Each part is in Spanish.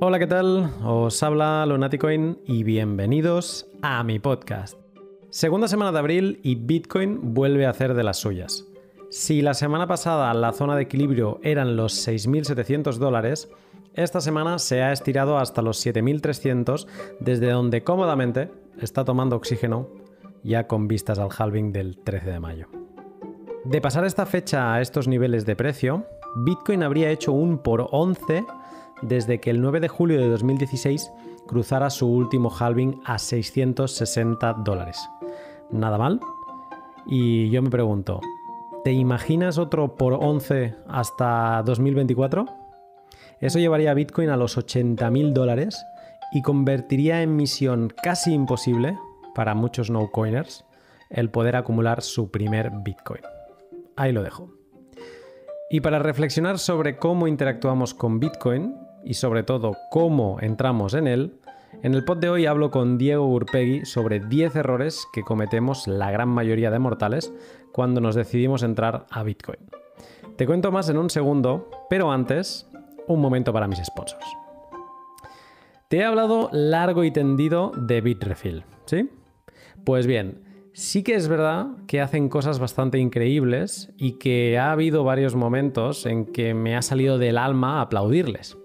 Hola, ¿qué tal? Os habla Lunaticoin y bienvenidos a mi podcast. Segunda semana de abril y Bitcoin vuelve a hacer de las suyas. Si la semana pasada la zona de equilibrio eran los $6.700, esta semana se ha estirado hasta los 7.300, desde donde cómodamente está tomando oxígeno ya con vistas al halving del 13 de mayo. De pasar esta fecha a estos niveles de precio, Bitcoin habría hecho un por 11 desde que el 9 de julio de 2016 cruzara su último halving a $660. Nada mal. Y yo me pregunto, ¿te imaginas otro por 11 hasta 2024? Eso llevaría a Bitcoin a los $80.000 y convertiría en misión casi imposible para muchos no-coiners el poder acumular su primer Bitcoin. Ahí lo dejo. Y para reflexionar sobre cómo interactuamos con Bitcoin y sobre todo cómo entramos en él, en el pod de hoy hablo con Diego Gurpegui sobre 10 errores que cometemos la gran mayoría de mortales cuando nos decidimos entrar a Bitcoin. Te cuento más en un segundo, pero antes, un momento para mis sponsors. Te he hablado largo y tendido de Bitrefill, ¿sí? Pues bien, sí que es verdad que hacen cosas bastante increíbles y que ha habido varios momentos en que me ha salido del alma aplaudirles.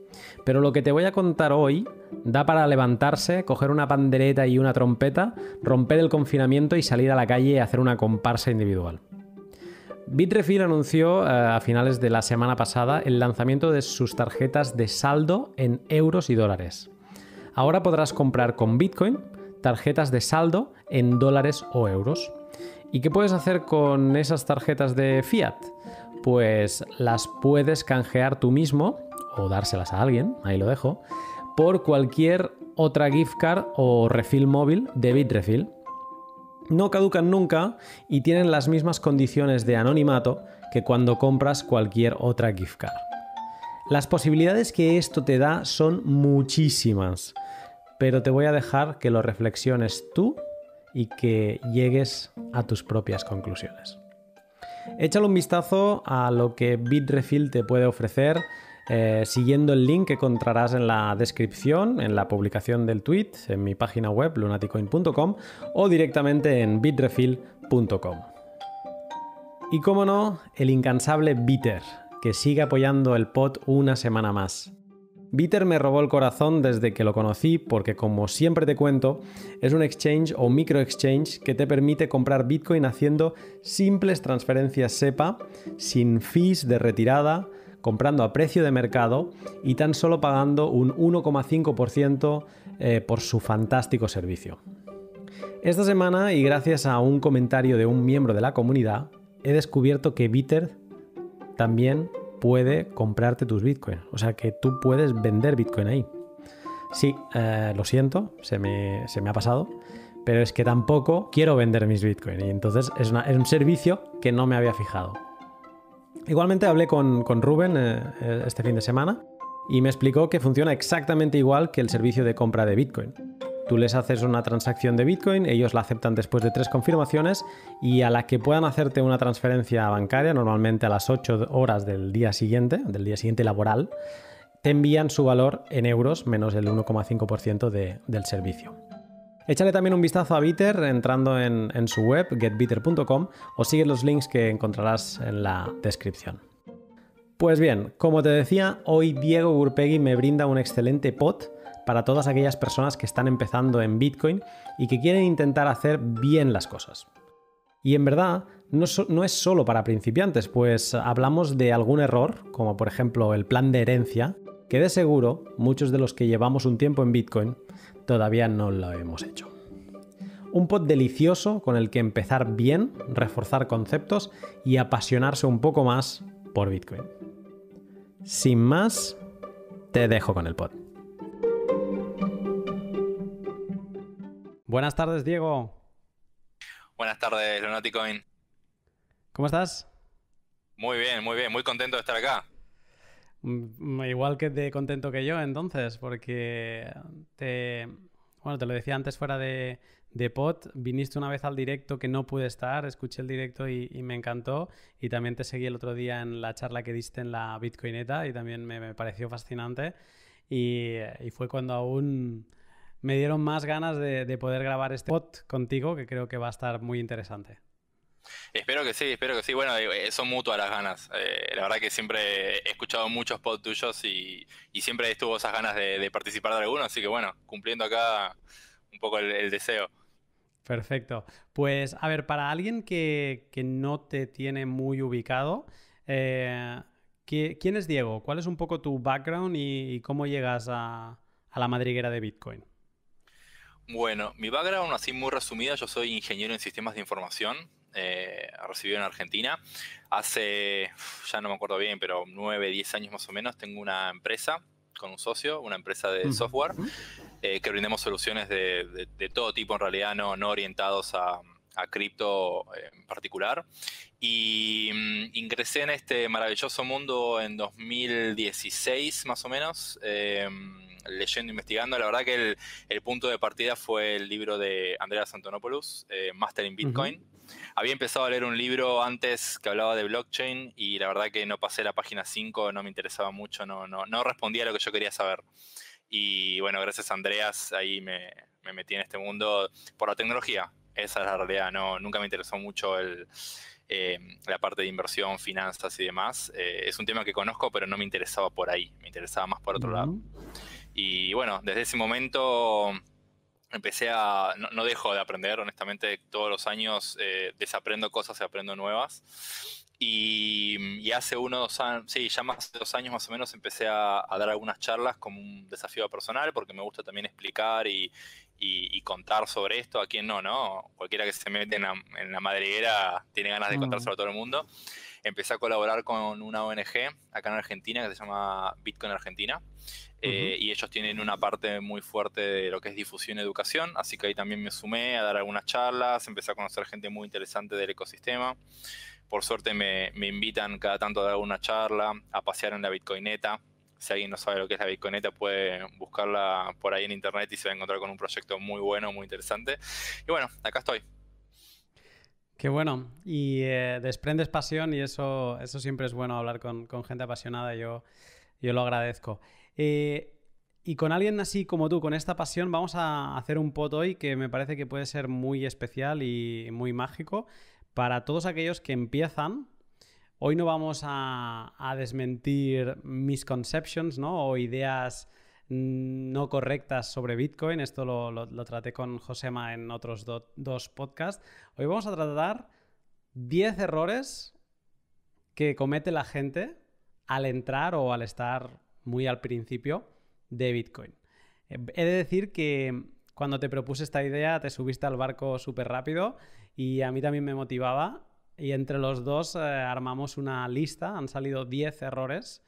Pero lo que te voy a contar hoy da para levantarse, coger una pandereta y una trompeta, romper el confinamiento y salir a la calle a hacer una comparsa individual. Bitrefill anunció a finales de la semana pasada el lanzamiento de sus tarjetas de saldo en euros y dólares. Ahora podrás comprar con Bitcoin tarjetas de saldo en dólares o euros. ¿Y qué puedes hacer con esas tarjetas de fiat? Pues las puedes canjear tú mismo o dárselas a alguien, ahí lo dejo, por cualquier otra gift card o refill móvil de Bitrefill. No caducan nunca y tienen las mismas condiciones de anonimato que cuando compras cualquier otra gift card. Las posibilidades que esto te da son muchísimas, pero te voy a dejar que lo reflexiones tú y que llegues a tus propias conclusiones. Échale un vistazo a lo que Bitrefill te puede ofrecer siguiendo el link que encontrarás en la descripción, en la publicación del tweet, en mi página web lunaticoin.com o directamente en bitrefill.com. Y cómo no, el incansable Bitter, que sigue apoyando el pod una semana más. Bitter me robó el corazón desde que lo conocí porque, como siempre te cuento, es un exchange o micro exchange que te permite comprar Bitcoin haciendo simples transferencias SEPA, sin fees de retirada, comprando a precio de mercado y tan solo pagando un 1,5% por su fantástico servicio. Esta semana, y gracias a un comentario de un miembro de la comunidad, he descubierto que Bitter también puede comprarte tus Bitcoin. O sea que tú puedes vender Bitcoin ahí. Sí, lo siento, se me ha pasado, pero es que tampoco quiero vender mis Bitcoin y entonces es un servicio que no me había fijado. Igualmente hablé con Rubén este fin de semana y me explicó que funciona exactamente igual que el servicio de compra de Bitcoin. Tú les haces una transacción de Bitcoin, ellos la aceptan después de 3 confirmaciones y a la que puedan hacerte una transferencia bancaria, normalmente a las 8 horas del día siguiente laboral, te envían su valor en euros menos el 1,5% del servicio. Échale también un vistazo a Bitter entrando en su web getbitter.com o sigue los links que encontrarás en la descripción. Pues bien, como te decía, hoy Diego Gurpegui me brinda un excelente pod para todas aquellas personas que están empezando en Bitcoin y que quieren intentar hacer bien las cosas. Y en verdad, no es solo para principiantes, pues hablamos de algún error, como por ejemplo el plan de herencia, que de seguro muchos de los que llevamos un tiempo en Bitcoin todavía no lo hemos hecho. Un pod delicioso con el que empezar bien, reforzar conceptos y apasionarse un poco más por Bitcoin. Sin más, te dejo con el pod. Buenas tardes, Diego. Buenas tardes, Lunaticoin. ¿Cómo estás? Muy bien, muy contento de estar acá. Igual que de contento que yo, entonces, porque te lo decía antes fuera de pod, viniste una vez al directo que no pude estar, escuché el directo y me encantó, y también te seguí el otro día en la charla que diste en la Bitcoineta y también me pareció fascinante. y fue cuando aún me dieron más ganas de poder grabar este pod contigo, que creo que va a estar muy interesante. Espero que sí, espero que sí. Bueno, son mutuas las ganas. La verdad que siempre he escuchado muchos pods tuyos y siempre estuvo esas ganas de participar de alguno, así que bueno, cumpliendo acá un poco el deseo. Perfecto. Pues, a ver, para alguien que no te tiene muy ubicado, eh, ¿quién es Diego? ¿Cuál es un poco tu background y cómo llegas a la madriguera de Bitcoin? Bueno, mi background, así muy resumida, yo soy ingeniero en sistemas de información, recibido en Argentina. Hace, ya no me acuerdo bien, pero 9, 10 años más o menos, tengo una empresa con un socio, una empresa de software, que brindamos soluciones de todo tipo, en realidad, no orientados a cripto en particular. Y ingresé en este maravilloso mundo en 2016, más o menos, leyendo, investigando. La verdad que el punto de partida fue el libro de Andreas Antonopoulos, Master in Bitcoin. Había empezado a leer un libro antes que hablaba de blockchain y la verdad que no pasé la página 5, no me interesaba mucho, no respondía a lo que yo quería saber. Y bueno, gracias a Andreas ahí me metí en este mundo por la tecnología. Esa es la realidad, nunca me interesó mucho la parte de inversión, finanzas y demás. Es un tema que conozco, pero no me interesaba por ahí, me interesaba más por otro lado. Y bueno, desde ese momento empecé no dejo de aprender, honestamente, todos los años desaprendo cosas y aprendo nuevas. Y hace unos años, sí, ya más de 2 años más o menos, empecé a dar algunas charlas como un desafío personal, porque me gusta también explicar y contar sobre esto. A quien no. Cualquiera que se mete en la madriguera tiene ganas de contárselo a todo el mundo. Empecé a colaborar con una ONG acá en Argentina que se llama Bitcoin Argentina. Y ellos tienen una parte muy fuerte de lo que es difusión y educación, así que ahí también me sumé a dar algunas charlas, empecé a conocer gente muy interesante del ecosistema. Por suerte me invitan cada tanto a dar alguna charla, a pasear en la Bitcoineta. Si alguien no sabe lo que es la Bitcoineta, puede buscarla por ahí en internet y se va a encontrar con un proyecto muy bueno, muy interesante. Y bueno, acá estoy. Qué bueno. Y desprendes pasión y eso siempre es bueno, hablar con gente apasionada. Yo lo agradezco. Y con alguien así como tú, con esta pasión, vamos a hacer un pod hoy que me parece que puede ser muy especial y muy mágico para todos aquellos que empiezan. Hoy no vamos a desmentir misconceptions, ¿no? O ideas no correctas sobre Bitcoin. Esto lo traté con Josema en otros dos podcasts. Hoy vamos a tratar 10 errores que comete la gente al entrar o al estar muy al principio de Bitcoin. He de decir que cuando te propuse esta idea te subiste al barco súper rápido y a mí también me motivaba, y entre los dos armamos una lista. Han salido 10 errores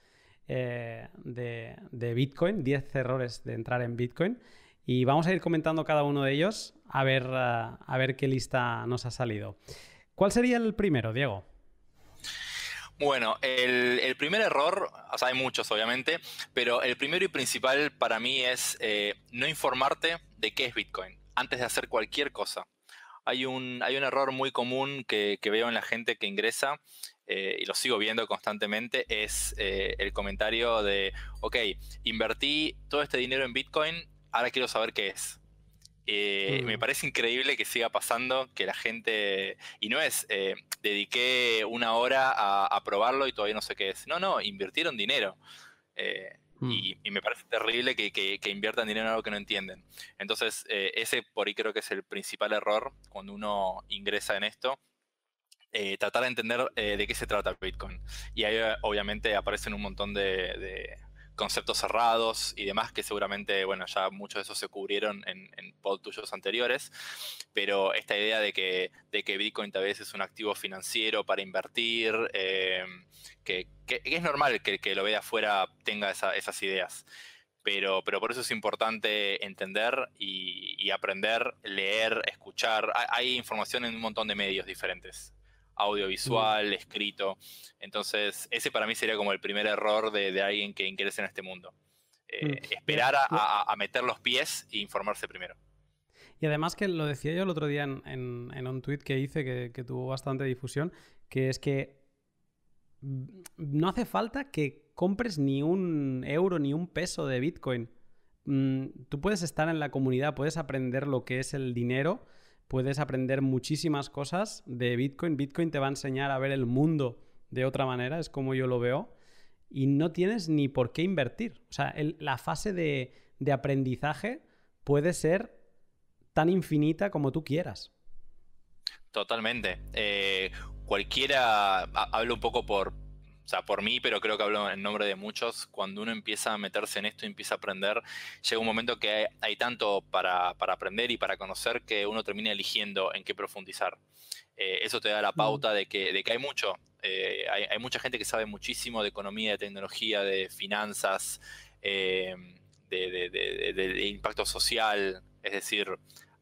de Bitcoin, 10 errores de entrar en Bitcoin, y vamos a ir comentando cada uno de ellos a ver qué lista nos ha salido. ¿Cuál sería el primero, Diego? Bueno, el primer error, o sea, hay muchos obviamente, pero el primero y principal para mí es no informarte de qué es Bitcoin antes de hacer cualquier cosa. Hay un error muy común que veo en la gente que ingresa, y lo sigo viendo constantemente, es el comentario de, ok, invertí todo este dinero en Bitcoin, ahora quiero saber qué es. Me parece increíble que siga pasando, que la gente, y no es, dediqué 1 hora a probarlo y todavía no sé qué es. No, invirtieron dinero. Y me parece terrible que inviertan dinero en algo que no entienden. Entonces, ese por ahí creo que es el principal error cuando uno ingresa en esto. Tratar de entender de qué se trata Bitcoin. Y ahí obviamente aparecen un montón de conceptos cerrados y demás que seguramente, bueno, ya muchos de esos se cubrieron en pod tuyos anteriores, pero esta idea de que Bitcoin tal vez es un activo financiero para invertir, que es normal que lo vea afuera tenga esas ideas. Pero por eso es importante entender y aprender, leer, escuchar. Hay información en un montón de medios diferentes, audiovisual, escrito. Entonces, ese para mí sería como el primer error de alguien que ingrese en este mundo. Esperar a meter los pies e informarse primero. Y además, que lo decía yo el otro día en un tuit que hice que tuvo bastante difusión, que es que no hace falta que compres ni un euro ni un peso de Bitcoin. Tú puedes estar en la comunidad, puedes aprender lo que es el dinero, puedes aprender muchísimas cosas de Bitcoin. Bitcoin te va a enseñar a ver el mundo de otra manera, es como yo lo veo. Y no tienes ni por qué invertir. O sea, la fase de aprendizaje puede ser tan infinita como tú quieras. Totalmente. Cualquiera, hablo un poco por mí, pero creo que hablo en nombre de muchos. Cuando uno empieza a meterse en esto y empieza a aprender, llega un momento que hay tanto para aprender y para conocer que uno termina eligiendo en qué profundizar. Eso te da la pauta de que hay mucho. Hay mucha gente que sabe muchísimo de economía, de tecnología, de finanzas, de impacto social. Es decir,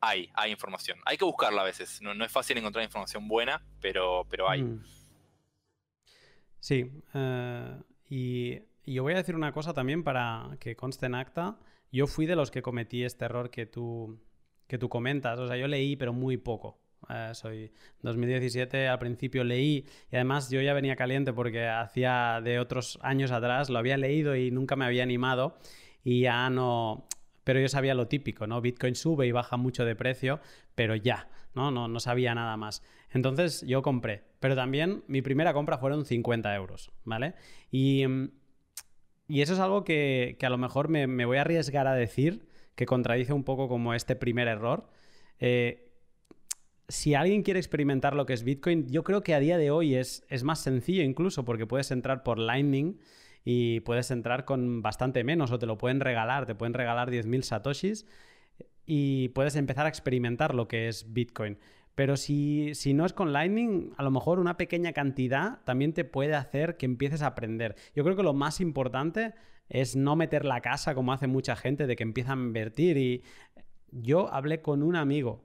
hay información. Hay que buscarla a veces. No es fácil encontrar información buena, pero hay. Sí. Y yo voy a decir una cosa también para que conste en acta. Yo fui de los que cometí este error que tú comentas. O sea, yo leí, pero muy poco. Soy 2017, al principio leí, y además yo ya venía caliente porque hacía de otros años atrás, lo había leído y nunca me había animado, y ya no... Pero yo sabía lo típico, ¿no? Bitcoin sube y baja mucho de precio, pero ya, no sabía nada más. Entonces yo compré, pero también mi primera compra fueron 50 euros, ¿vale? Y eso es algo que a lo mejor me voy a arriesgar a decir, que contradice un poco como este primer error. Si alguien quiere experimentar lo que es Bitcoin, yo creo que a día de hoy es más sencillo incluso, porque puedes entrar por Lightning y puedes entrar con bastante menos, o te lo pueden regalar, te pueden regalar 10.000 satoshis y puedes empezar a experimentar lo que es Bitcoin. Pero si no es con Lightning, a lo mejor una pequeña cantidad también te puede hacer que empieces a aprender. Yo creo que lo más importante es no meter la casa como hace mucha gente, de que empiezan a invertir. Y yo hablé con un amigo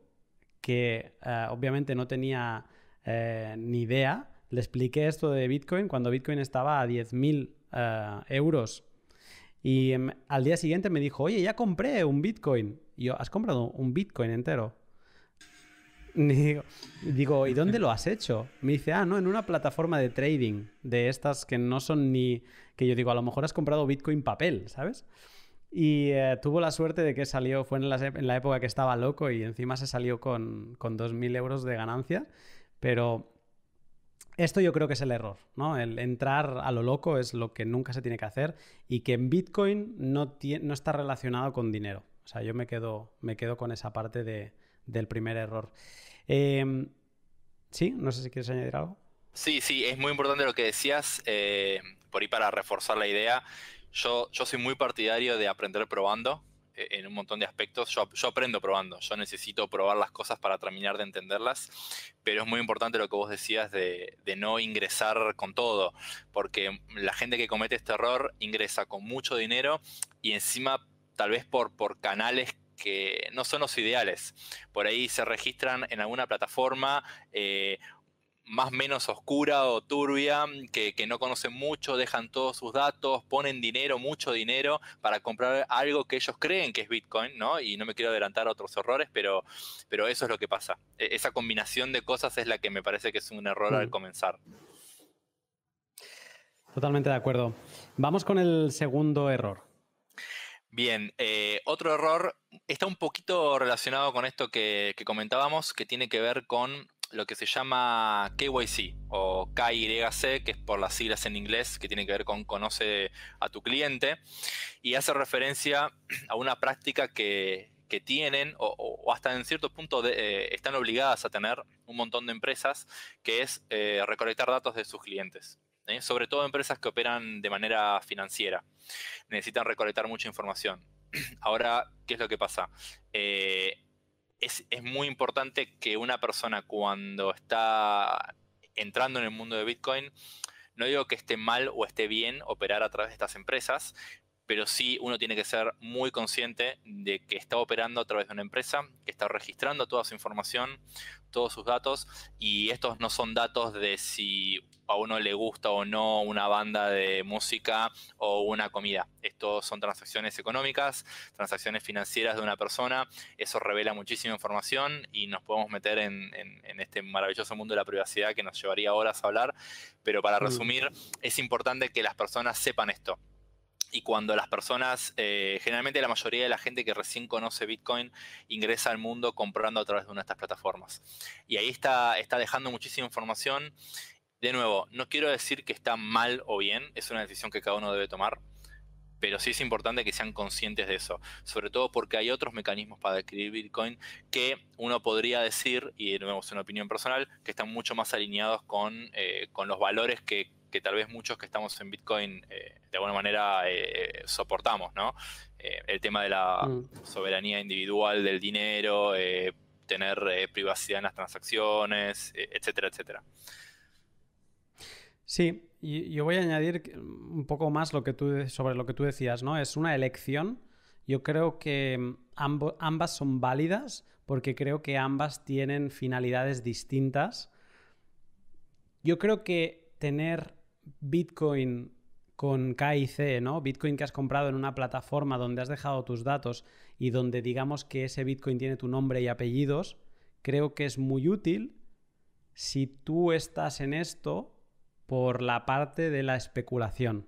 que obviamente no tenía ni idea. Le expliqué esto de Bitcoin cuando Bitcoin estaba a 10.000 euros. Y al día siguiente me dijo, oye, ya compré un Bitcoin. Y yo, ¿has comprado un Bitcoin entero? Y digo, ¿y dónde lo has hecho? Me dice, no, en una plataforma de trading, de estas que no son ni... Que yo digo, a lo mejor has comprado Bitcoin papel, ¿sabes? Y tuvo la suerte de que salió, fue en la época que estaba loco, y encima se salió con 2.000 euros de ganancia. Pero esto yo creo que es el error, ¿no? El entrar a lo loco es lo que nunca se tiene que hacer, y que en Bitcoin no está relacionado con dinero. O sea, yo me quedo con esa parte del primer error. Sí, no sé si quieres añadir algo. Sí, es muy importante lo que decías, por ahí para reforzar la idea. Yo soy muy partidario de aprender probando en un montón de aspectos. Yo aprendo probando, yo necesito probar las cosas para terminar de entenderlas, pero es muy importante lo que vos decías de no ingresar con todo, porque la gente que comete este error ingresa con mucho dinero y encima tal vez por canales que no son los ideales. Por ahí se registran en alguna plataforma más o menos oscura o turbia, que no conocen mucho, dejan todos sus datos, ponen dinero, mucho dinero, para comprar algo que ellos creen que es Bitcoin, ¿no? Y no me quiero adelantar a otros errores, pero eso es lo que pasa. Esa combinación de cosas es la que me parece que es un error al comenzar. Totalmente de acuerdo. Vamos con el segundo error. Bien, otro error está un poquito relacionado con esto que comentábamos, que tiene que ver con lo que se llama KYC o KYC, que es por las siglas en inglés, que tiene que ver con conoce a tu cliente, y hace referencia a una práctica que tienen o hasta en cierto punto están obligadas a tener un montón de empresas, que es recolectar datos de sus clientes. Sobre todo empresas que operan de manera financiera. Necesitan recolectar mucha información. Ahora, ¿qué es lo que pasa? Es muy importante que una persona, cuando está entrando en el mundo de Bitcoin, no digo que esté mal o esté bien operar a través de estas empresas, pero sí uno tiene que ser muy consciente de que está operando a través de una empresa, que está registrando toda su información, todos sus datos, y estos no son datos de si a uno le gusta o no una banda de música o una comida. Estos son transacciones económicas, transacciones financieras de una persona. Eso revela muchísima información y nos podemos meter en este maravilloso mundo de la privacidad que nos llevaría horas a hablar. Pero para resumir, es importante que las personas sepan esto. Y cuando las personas, generalmente la mayoría de la gente que recién conoce Bitcoin ingresa al mundo comprando a través de una de estas plataformas. Y ahí está dejando muchísima información. De nuevo, no quiero decir que está mal o bien, es una decisión que cada uno debe tomar, pero sí es importante que sean conscientes de eso, sobre todo porque hay otros mecanismos para adquirir Bitcoin que uno podría decir, y de nuevo es una opinión personal, que están mucho más alineados con los valores que tal vez muchos que estamos en Bitcoin de alguna manera soportamos, ¿no? El tema de la soberanía individual del dinero, tener privacidad en las transacciones, etcétera, etcétera. Sí, y yo voy a añadir un poco más sobre lo que tú decías, ¿no? Es una elección. Yo creo que ambas son válidas porque creo que ambas tienen finalidades distintas. Yo creo que tener Bitcoin con KIC, ¿no? Bitcoin que has comprado en una plataforma donde has dejado tus datos y donde digamos que ese Bitcoin tiene tu nombre y apellidos, creo que es muy útil si tú estás en esto por la parte de la especulación.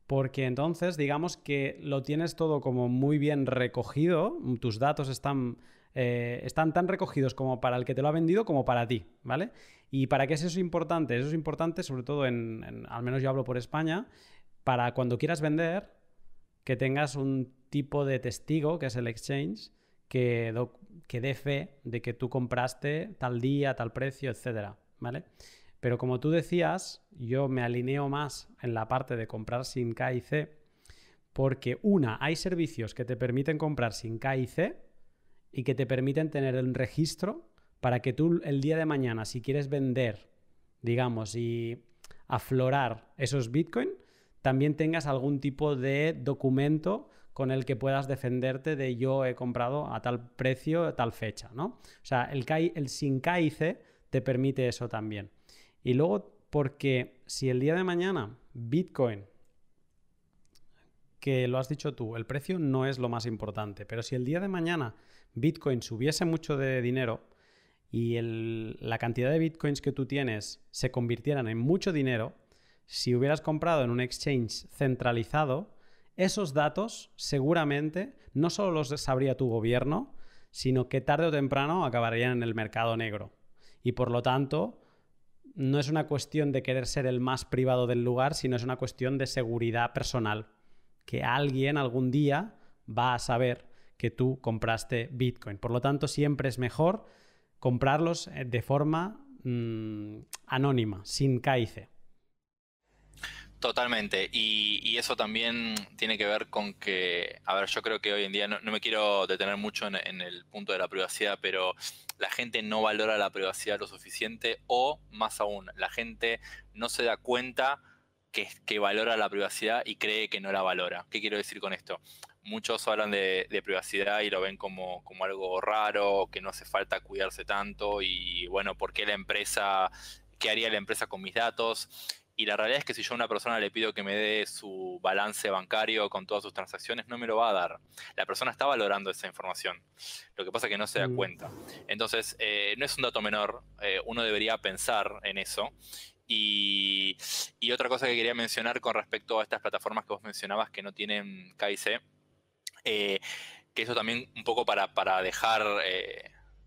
Porque entonces, digamos que lo tienes todo como muy bien recogido, tus datos están tan recogidos como para el que te lo ha vendido como para ti, ¿vale? ¿Y para qué es eso importante? Eso es importante sobre todo al menos yo hablo por España, para cuando quieras vender, que tengas un tipo de testigo, que es el exchange, que dé fe de que tú compraste tal día, tal precio, etcétera, ¿vale? Pero como tú decías, yo me alineo más en la parte de comprar sin KIC porque hay servicios que te permiten comprar sin KIC y que te permiten tener un registro para que tú el día de mañana, si quieres vender, digamos, y aflorar esos Bitcoin, también tengas algún tipo de documento con el que puedas defenderte de yo he comprado a tal precio, a tal fecha, ¿no? O sea, el sin KIC te permite eso también. Y luego, porque si el día de mañana Bitcoin, que lo has dicho tú, el precio no es lo más importante, pero si el día de mañana Bitcoin subiese mucho de dinero y la cantidad de Bitcoins que tú tienes se convirtieran en mucho dinero, si hubieras comprado en un exchange centralizado, esos datos seguramente no solo los sabría tu gobierno, sino que tarde o temprano acabarían en el mercado negro. Y por lo tanto, no es una cuestión de querer ser el más privado del lugar, sino es una cuestión de seguridad personal. Que alguien algún día va a saber que tú compraste Bitcoin. Por lo tanto, siempre es mejor comprarlos de forma anónima, sin KIC. Totalmente, y eso también tiene que ver con que, a ver, yo creo que hoy en día, no me quiero detener mucho en el punto de la privacidad, pero la gente no valora la privacidad lo suficiente, o más aún, la gente no se da cuenta que valora la privacidad y cree que no la valora. ¿Qué quiero decir con esto? Muchos hablan de privacidad y lo ven como algo raro, que no hace falta cuidarse tanto, y bueno, ¿por qué qué haría la empresa con mis datos? Y la realidad es que si yo a una persona le pido que me dé su balance bancario con todas sus transacciones, no me lo va a dar. La persona está valorando esa información. Lo que pasa es que no se da cuenta. Entonces, no es un dato menor. Uno debería pensar en eso. Y otra cosa que quería mencionar con respecto a estas plataformas que vos mencionabas que no tienen KIC, que eso también un poco para dejar...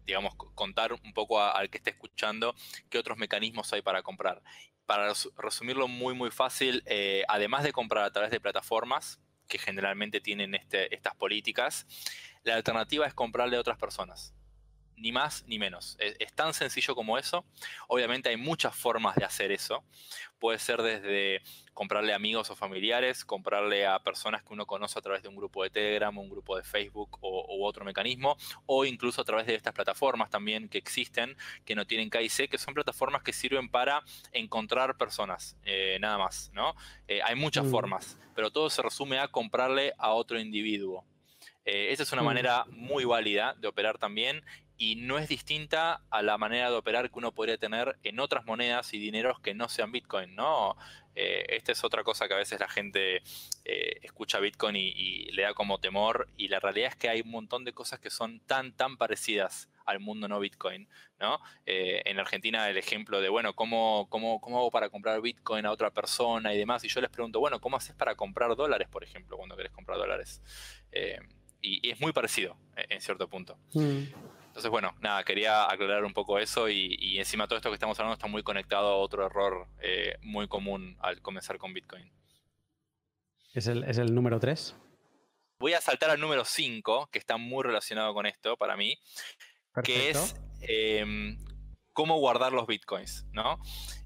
digamos, contar un poco al que esté escuchando qué otros mecanismos hay para comprar. Para resumirlo muy, muy fácil, además de comprar a través de plataformas, que generalmente tienen estas políticas, la alternativa es comprarle a otras personas. ni más ni menos. Es tan sencillo como eso. Obviamente hay muchas formas de hacer eso. Puede ser desde comprarle a amigos o familiares, comprarle a personas que uno conoce a través de un grupo de Telegram, un grupo de Facebook u otro mecanismo, o incluso a través de estas plataformas también que existen, que no tienen KIC, que son plataformas que sirven para encontrar personas, nada más, ¿no? Hay muchas formas, pero todo se resume a comprarle a otro individuo. Esa es una manera muy válida de operar también y no es distinta a la manera de operar que uno podría tener en otras monedas y dineros que no sean Bitcoin, ¿no? Esta es otra cosa que a veces la gente escucha Bitcoin y le da como temor, y la realidad es que hay un montón de cosas que son tan parecidas al mundo no Bitcoin, ¿no? En Argentina el ejemplo de, bueno, ¿cómo hago para comprar Bitcoin a otra persona y demás? Y yo les pregunto, bueno, ¿cómo haces para comprar dólares, por ejemplo, cuando querés comprar dólares? Y es muy parecido en cierto punto. Entonces, bueno, nada, quería aclarar un poco eso y encima todo esto que estamos hablando está muy conectado a otro error muy común al comenzar con Bitcoin. ¿Es el número 3? Voy a saltar al número 5, que está muy relacionado con esto para mí, que es cómo guardar los Bitcoins, ¿no?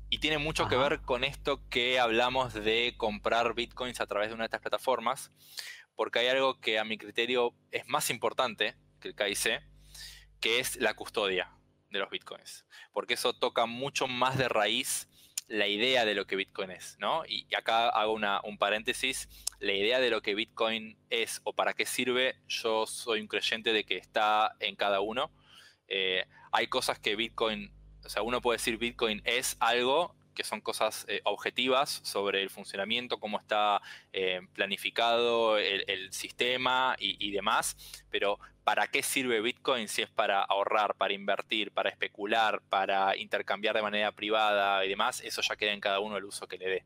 Y tiene mucho que ver con esto que hablamos de comprar Bitcoins a través de una de estas plataformas, porque hay algo que a mi criterio es más importante que el KIC, que es la custodia de los Bitcoins, porque eso toca mucho más de raíz la idea de lo que Bitcoin es, ¿no? Y acá hago un paréntesis, la idea de lo que Bitcoin es o para qué sirve, yo soy un creyente de que está en cada uno. Hay cosas que Bitcoin, o sea, uno puede decir Bitcoin es algo, que son cosas objetivas sobre el funcionamiento, cómo está planificado el sistema y demás, pero ¿para qué sirve Bitcoin si es para ahorrar, para invertir, para especular, para intercambiar de manera privada y demás? Eso ya queda en cada uno el uso que le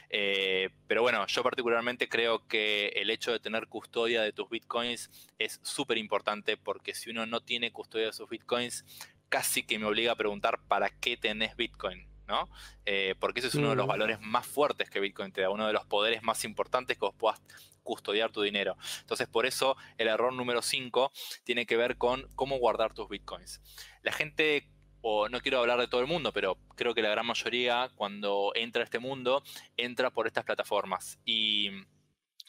dé. Pero bueno, yo particularmente creo que el hecho de tener custodia de tus Bitcoins es súper importante, porque si uno no tiene custodia de sus Bitcoins, casi que me obliga a preguntar ¿para qué tenés Bitcoin? ¿No? Porque ese es uno de los valores más fuertes que Bitcoin te da, uno de los poderes más importantes que vos puedas custodiar tu dinero. Entonces, por eso el error número 5 tiene que ver con cómo guardar tus Bitcoins. La gente, o no quiero hablar de todo el mundo, pero creo que la gran mayoría cuando entra a este mundo, entra por estas plataformas. Y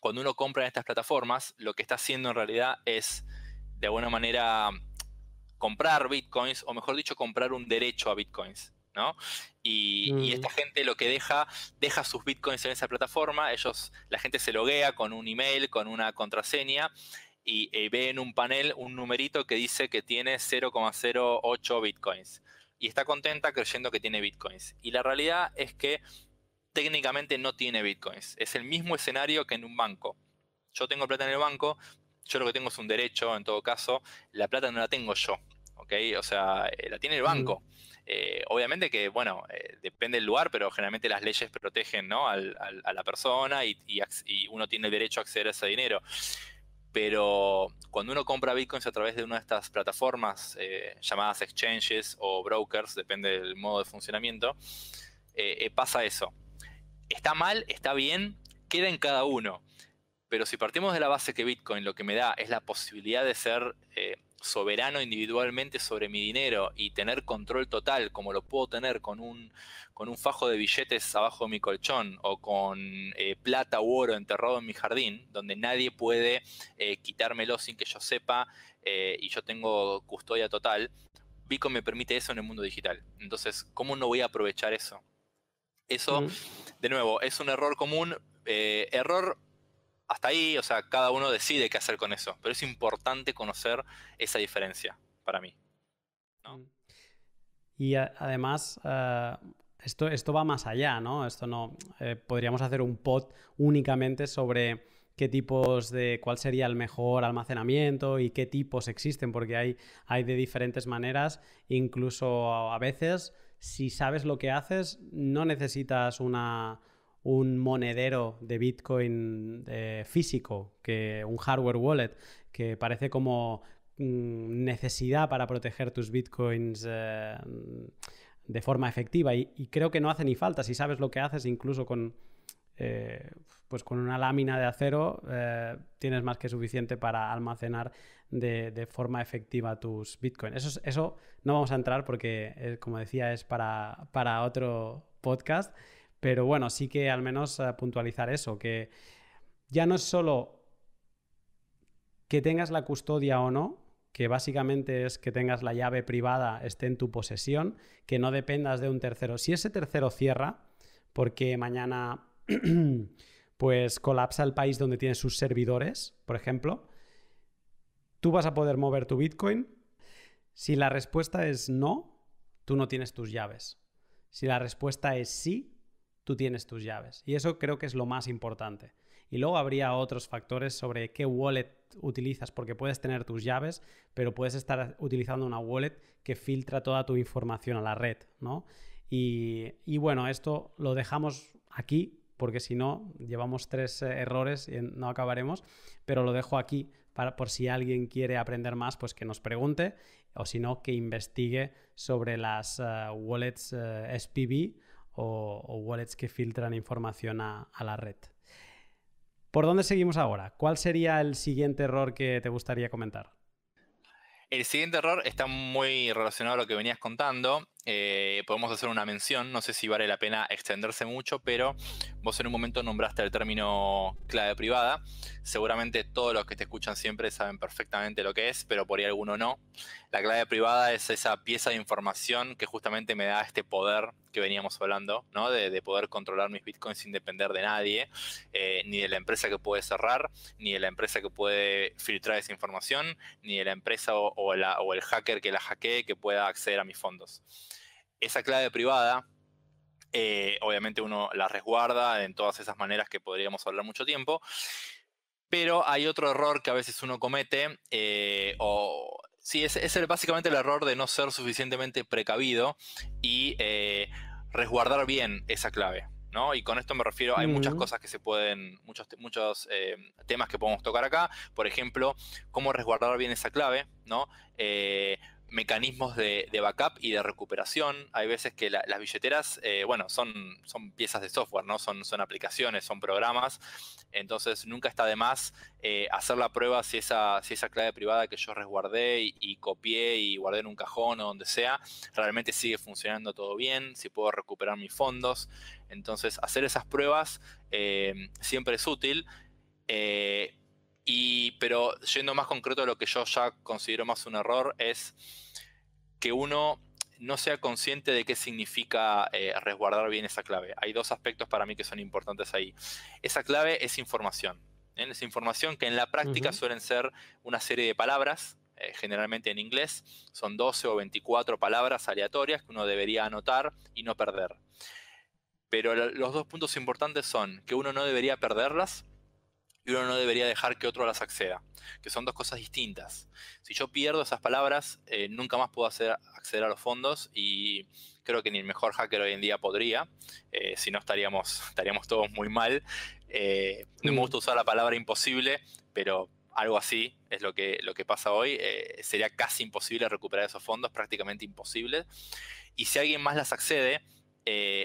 cuando uno compra en estas plataformas, lo que está haciendo en realidad es, de alguna manera, comprar Bitcoins, o mejor dicho, comprar un derecho a Bitcoins, ¿no? Y esta gente lo que deja sus Bitcoins en esa plataforma, la gente se loguea con un email, con una contraseña, y ve en un panel un numerito que dice que tiene 0,08 Bitcoins. Y está contenta creyendo que tiene Bitcoins. Y la realidad es que técnicamente no tiene Bitcoins. Es el mismo escenario que en un banco. Yo tengo plata en el banco, yo lo que tengo es un derecho, en todo caso, la plata no la tengo yo, ¿ok? O sea, la tiene el banco. Obviamente que, bueno, depende del lugar, pero generalmente las leyes protegen, ¿no? a la persona y uno tiene el derecho a acceder a ese dinero. Pero cuando uno compra Bitcoins a través de una de estas plataformas llamadas exchanges o brokers, depende del modo de funcionamiento, pasa eso. Está mal, está bien, queda en cada uno. Pero si partimos de la base que Bitcoin lo que me da es la posibilidad de ser soberano individualmente sobre mi dinero y tener control total, como lo puedo tener con un fajo de billetes abajo de mi colchón, o con plata u oro enterrado en mi jardín, donde nadie puede quitármelo sin que yo sepa, y yo tengo custodia total, Bitcoin me permite eso en el mundo digital. Entonces, ¿cómo no voy a aprovechar eso? Eso, de nuevo, es un error común. Error hasta ahí, o sea, cada uno decide qué hacer con eso, pero es importante conocer esa diferencia para mí, ¿no? Y además, esto va más allá, ¿no? Esto no. Podríamos hacer un pod únicamente sobre cuál sería el mejor almacenamiento y qué tipos existen, porque hay de diferentes maneras. Incluso a veces, si sabes lo que haces, no necesitas un monedero de Bitcoin físico, un hardware wallet, que parece como necesidad para proteger tus Bitcoins de forma efectiva. Y creo que no hace ni falta si sabes lo que haces, incluso con pues con una lámina de acero tienes más que suficiente para almacenar de forma efectiva tus bitcoins. Eso no vamos a entrar porque, como decía, es para otro podcast, pero bueno, sí que al menos puntualizar eso, que ya no es solo que tengas la custodia o no, que básicamente es que tengas la llave privada, esté en tu posesión, que no dependas de un tercero. Si ese tercero cierra, porque mañana pues colapsa el país donde tiene sus servidores, por ejemplo, tú vas a poder mover tu Bitcoin. Si la respuesta es no, tú no tienes tus llaves. Si la respuesta es sí, tú tienes tus llaves. Y eso creo que es lo más importante. Y luego habría otros factores sobre qué wallet utilizas, porque puedes tener tus llaves, pero puedes estar utilizando una wallet que filtra toda tu información a la red, ¿no? Y bueno, esto lo dejamos aquí, porque si no, llevamos 3 errores y no acabaremos, pero lo dejo aquí por si alguien quiere aprender más, pues que nos pregunte, o si no, que investigue sobre las wallets SPV o wallets que filtran información a la red. ¿Por dónde seguimos ahora? ¿Cuál sería el siguiente error que te gustaría comentar? El siguiente error está muy relacionado a lo que venías contando. Podemos hacer una mención, no sé si vale la pena extenderse mucho, pero vos en un momento nombraste el término clave privada. Seguramente todos los que te escuchan siempre saben perfectamente lo que es, pero por ahí alguno no. La clave privada es esa pieza de información que justamente me da este poder que veníamos hablando, ¿no? De poder controlar mis bitcoins sin depender de nadie, ni de la empresa que puede cerrar, ni de la empresa que puede filtrar esa información, ni de la empresa o el hacker que la hackee que pueda acceder a mis fondos. Esa clave privada, obviamente uno la resguarda en todas esas maneras que podríamos hablar mucho tiempo, pero hay otro error que a veces uno comete, sí, es básicamente el error de no ser suficientemente precavido y resguardar bien esa clave, ¿no? Y con esto me refiero, hay muchas cosas que se pueden, muchos temas que podemos tocar acá. Por ejemplo, cómo resguardar bien esa clave, ¿no? Mecanismos de backup y de recuperación. Hay veces que las billeteras, bueno, son piezas de software, ¿no? Son aplicaciones, son programas. Entonces nunca está de más hacer la prueba si esa clave privada que yo resguardé y copié y guardé en un cajón o donde sea, realmente sigue funcionando todo bien, si puedo recuperar mis fondos. Entonces hacer esas pruebas siempre es útil. Pero yendo más concreto a lo que yo ya considero más un error es que uno no sea consciente de qué significa resguardar bien esa clave. Hay 2 aspectos para mí que son importantes ahí. Esa clave es información. Es información que en la práctica suelen ser una serie de palabras, generalmente en inglés. Son 12 o 24 palabras aleatorias que uno debería anotar y no perder. Pero los 2 puntos importantes son que uno no debería perderlas y uno no debería dejar que otro las acceda, que son 2 cosas distintas. Si yo pierdo esas palabras, nunca más puedo acceder a los fondos y creo que ni el mejor hacker hoy en día podría, si no estaríamos todos muy mal. No me gusta usar la palabra imposible, pero algo así es lo que pasa hoy. Sería casi imposible recuperar esos fondos, prácticamente imposible. Y si alguien más las accede,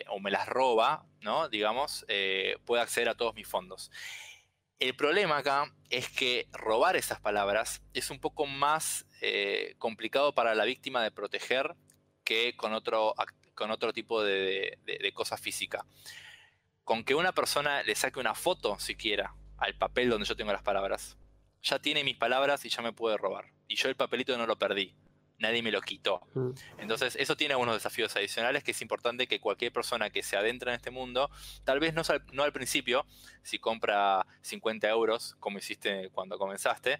o me las roba, ¿no? Digamos, puede acceder a todos mis fondos. El problema acá es que robar esas palabras es un poco más complicado para la víctima de proteger que con otro tipo de cosa física. Con que una persona le saque una foto siquiera al papel donde yo tengo las palabras, ya tiene mis palabras y ya me puede robar. Y yo el papelito no lo perdí. Nadie me lo quitó. Entonces eso tiene algunos desafíos adicionales que es importante que cualquier persona que se adentre en este mundo, tal vez no al principio, si compra 50 euros como hiciste cuando comenzaste,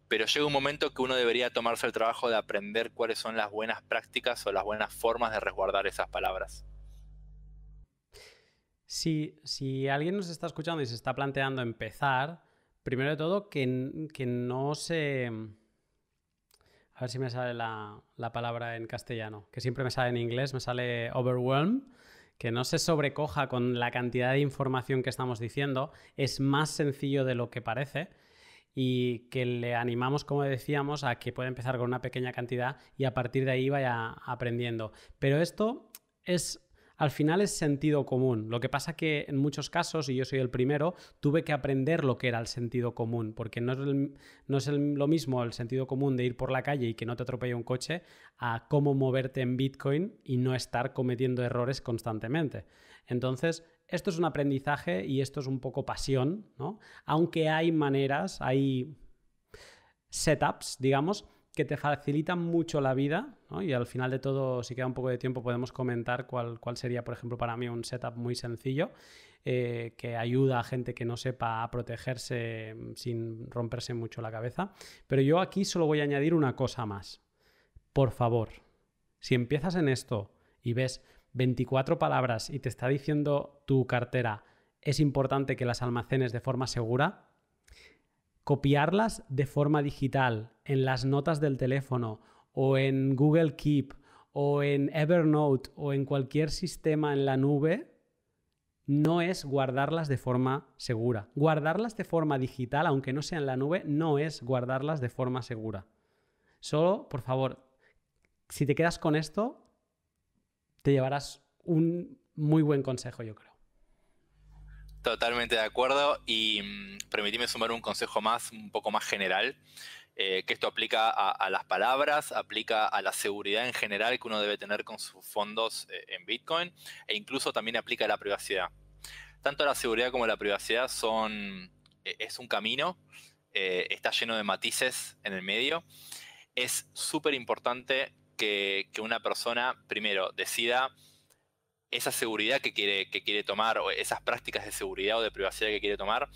pero llega un momento que uno debería tomarse el trabajo de aprender cuáles son las buenas prácticas o las buenas formas de resguardar esas palabras. Si alguien nos está escuchando y se está planteando empezar, primero de todo que no se... A ver si me sale la palabra en castellano, que siempre me sale en inglés, me sale overwhelm, que no se sobrecoja con la cantidad de información que estamos diciendo. Es más sencillo de lo que parece y que le animamos, como decíamos, a que pueda empezar con una pequeña cantidad y a partir de ahí vaya aprendiendo. Pero esto es al final es sentido común. Lo que pasa que en muchos casos, y yo soy el primero, tuve que aprender lo que era el sentido común, porque no es lo mismo el sentido común de ir por la calle y que no te atropelle un coche a cómo moverte en Bitcoin y no estar cometiendo errores constantemente. Entonces, esto es un aprendizaje y esto es un poco pasión, ¿no? Aunque hay maneras, hay setups, digamos, que te facilitan mucho la vida, ¿no? Y al final de todo, si queda un poco de tiempo, podemos comentar cuál sería, por ejemplo, para mí un setup muy sencillo que ayuda a gente que no sepa a protegerse sin romperse mucho la cabeza. Pero yo aquí solo voy a añadir una cosa más. Por favor, si empiezas en esto y ves 24 palabras y te está diciendo tu cartera, es importante que las almacenes de forma segura, copiarlas de forma digital en las notas del teléfono o en Google Keep o en Evernote o en cualquier sistema en la nube no es guardarlas de forma segura. Guardarlas de forma digital, aunque no sea en la nube, no es guardarlas de forma segura. Solo, por favor, si te quedas con esto, te llevarás un muy buen consejo, yo creo. Totalmente de acuerdo y permitime sumar un consejo más, un poco más general, que esto aplica a las palabras, aplica a la seguridad en general que uno debe tener con sus fondos en Bitcoin e incluso también aplica a la privacidad. Tanto la seguridad como la privacidad es un camino, está lleno de matices en el medio. Es súper importante que una persona primero decida esa seguridad que quiere tomar, o esas prácticas de seguridad o de privacidad que quiere tomar,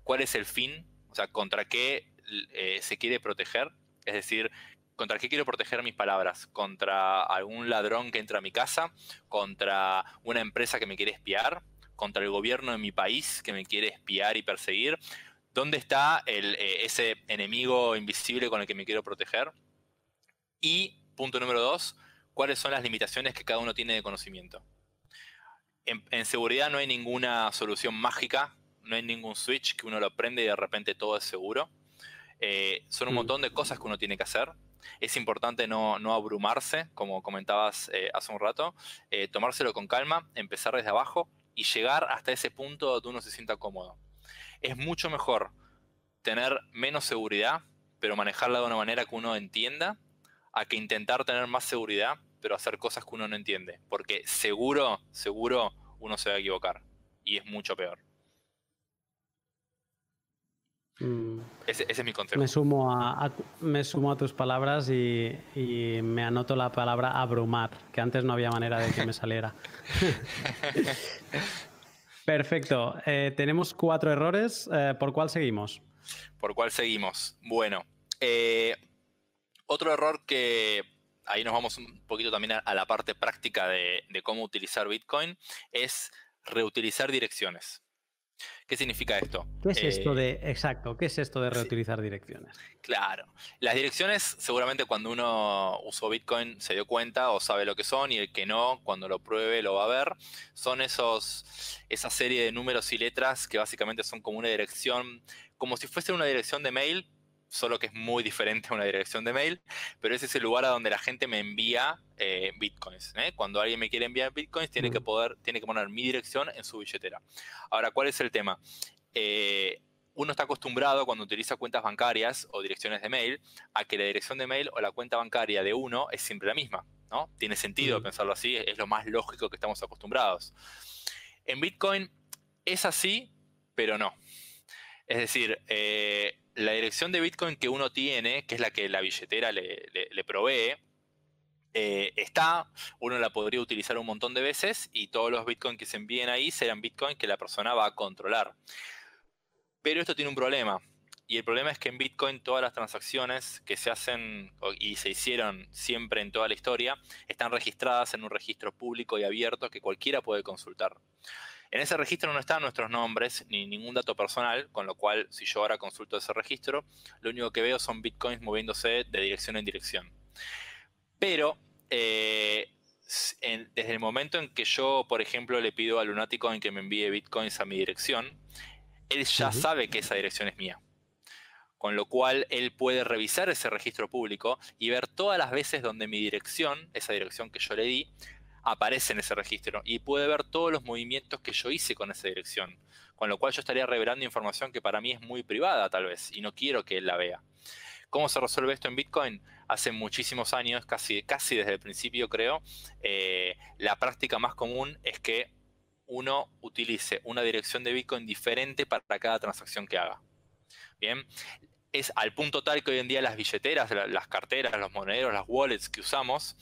cuál es el fin, o sea, contra qué se quiere proteger, es decir, contra qué quiero proteger mis palabras, contra algún ladrón que entra a mi casa, contra una empresa que me quiere espiar, contra el gobierno de mi país que me quiere espiar y perseguir. ¿Dónde está ese enemigo invisible con el que me quiero proteger? Y, punto número 2, ¿cuáles son las limitaciones que cada uno tiene de conocimiento? En seguridad no hay ninguna solución mágica, no hay ningún switch que uno lo prende y de repente todo es seguro. Son un montón de cosas que uno tiene que hacer. Es importante no abrumarse, como comentabas hace un rato, tomárselo con calma, empezar desde abajo y llegar hasta ese punto donde uno se sienta cómodo. Es mucho mejor tener menos seguridad, pero manejarla de una manera que uno entienda, a que intentar tener más seguridad, pero hacer cosas que uno no entiende. Porque seguro uno se va a equivocar. Y es mucho peor. Ese es mi consejo. Me sumo a tus palabras y me anoto la palabra abrumar, que antes no había manera de que me saliera. Perfecto. Tenemos 4 errores. ¿Por cuál seguimos? ¿Por cuál seguimos? Bueno, otro error que ahí nos vamos un poquito también a la parte práctica de cómo utilizar Bitcoin es reutilizar direcciones. ¿Qué significa esto? ¿Qué es esto de reutilizar direcciones? Claro. Las direcciones, seguramente cuando uno usó Bitcoin se dio cuenta o sabe lo que son, y el que no, cuando lo pruebe lo va a ver. Son esa serie de números y letras que básicamente son como una dirección, como si fuese una dirección de mail, solo que es muy diferente a una dirección de mail, pero ese es el lugar a donde la gente me envía Bitcoins. Cuando alguien me quiere enviar Bitcoins, tiene que poner mi dirección en su billetera. Ahora, ¿cuál es el tema? Uno está acostumbrado cuando utiliza cuentas bancarias o direcciones de mail a que la dirección de mail o la cuenta bancaria de uno es siempre la misma, ¿no? Tiene sentido pensarlo así, es lo más lógico que estamos acostumbrados. En Bitcoin es así, pero no. Es decir, la dirección de Bitcoin que uno tiene, que es la que la billetera le provee, uno la podría utilizar un montón de veces y todos los Bitcoin que se envíen ahí serán Bitcoin que la persona va a controlar. Pero esto tiene un problema, y el problema es que en Bitcoin todas las transacciones que se hacen y se hicieron siempre en toda la historia están registradas en un registro público y abierto que cualquiera puede consultar. En ese registro no están nuestros nombres ni ningún dato personal, con lo cual si yo ahora consulto ese registro, lo único que veo son Bitcoins moviéndose de dirección en dirección. Pero desde el momento en que yo, por ejemplo, le pido a Lunaticoin que me envíe Bitcoins a mi dirección, él ya sabe que esa dirección es mía. Con lo cual, él puede revisar ese registro público y ver todas las veces donde mi dirección, esa dirección que yo le di, aparece en ese registro y puede ver todos los movimientos que yo hice con esa dirección. Con lo cual yo estaría revelando información que para mí es muy privada tal vez y no quiero que él la vea. ¿Cómo se resuelve esto en Bitcoin? Hace muchísimos años, casi desde el principio creo, la práctica más común es que uno utilice una dirección de Bitcoin diferente para cada transacción que haga. Bien, es al punto tal que hoy en día las billeteras, las carteras, los monederos, las wallets que usamos,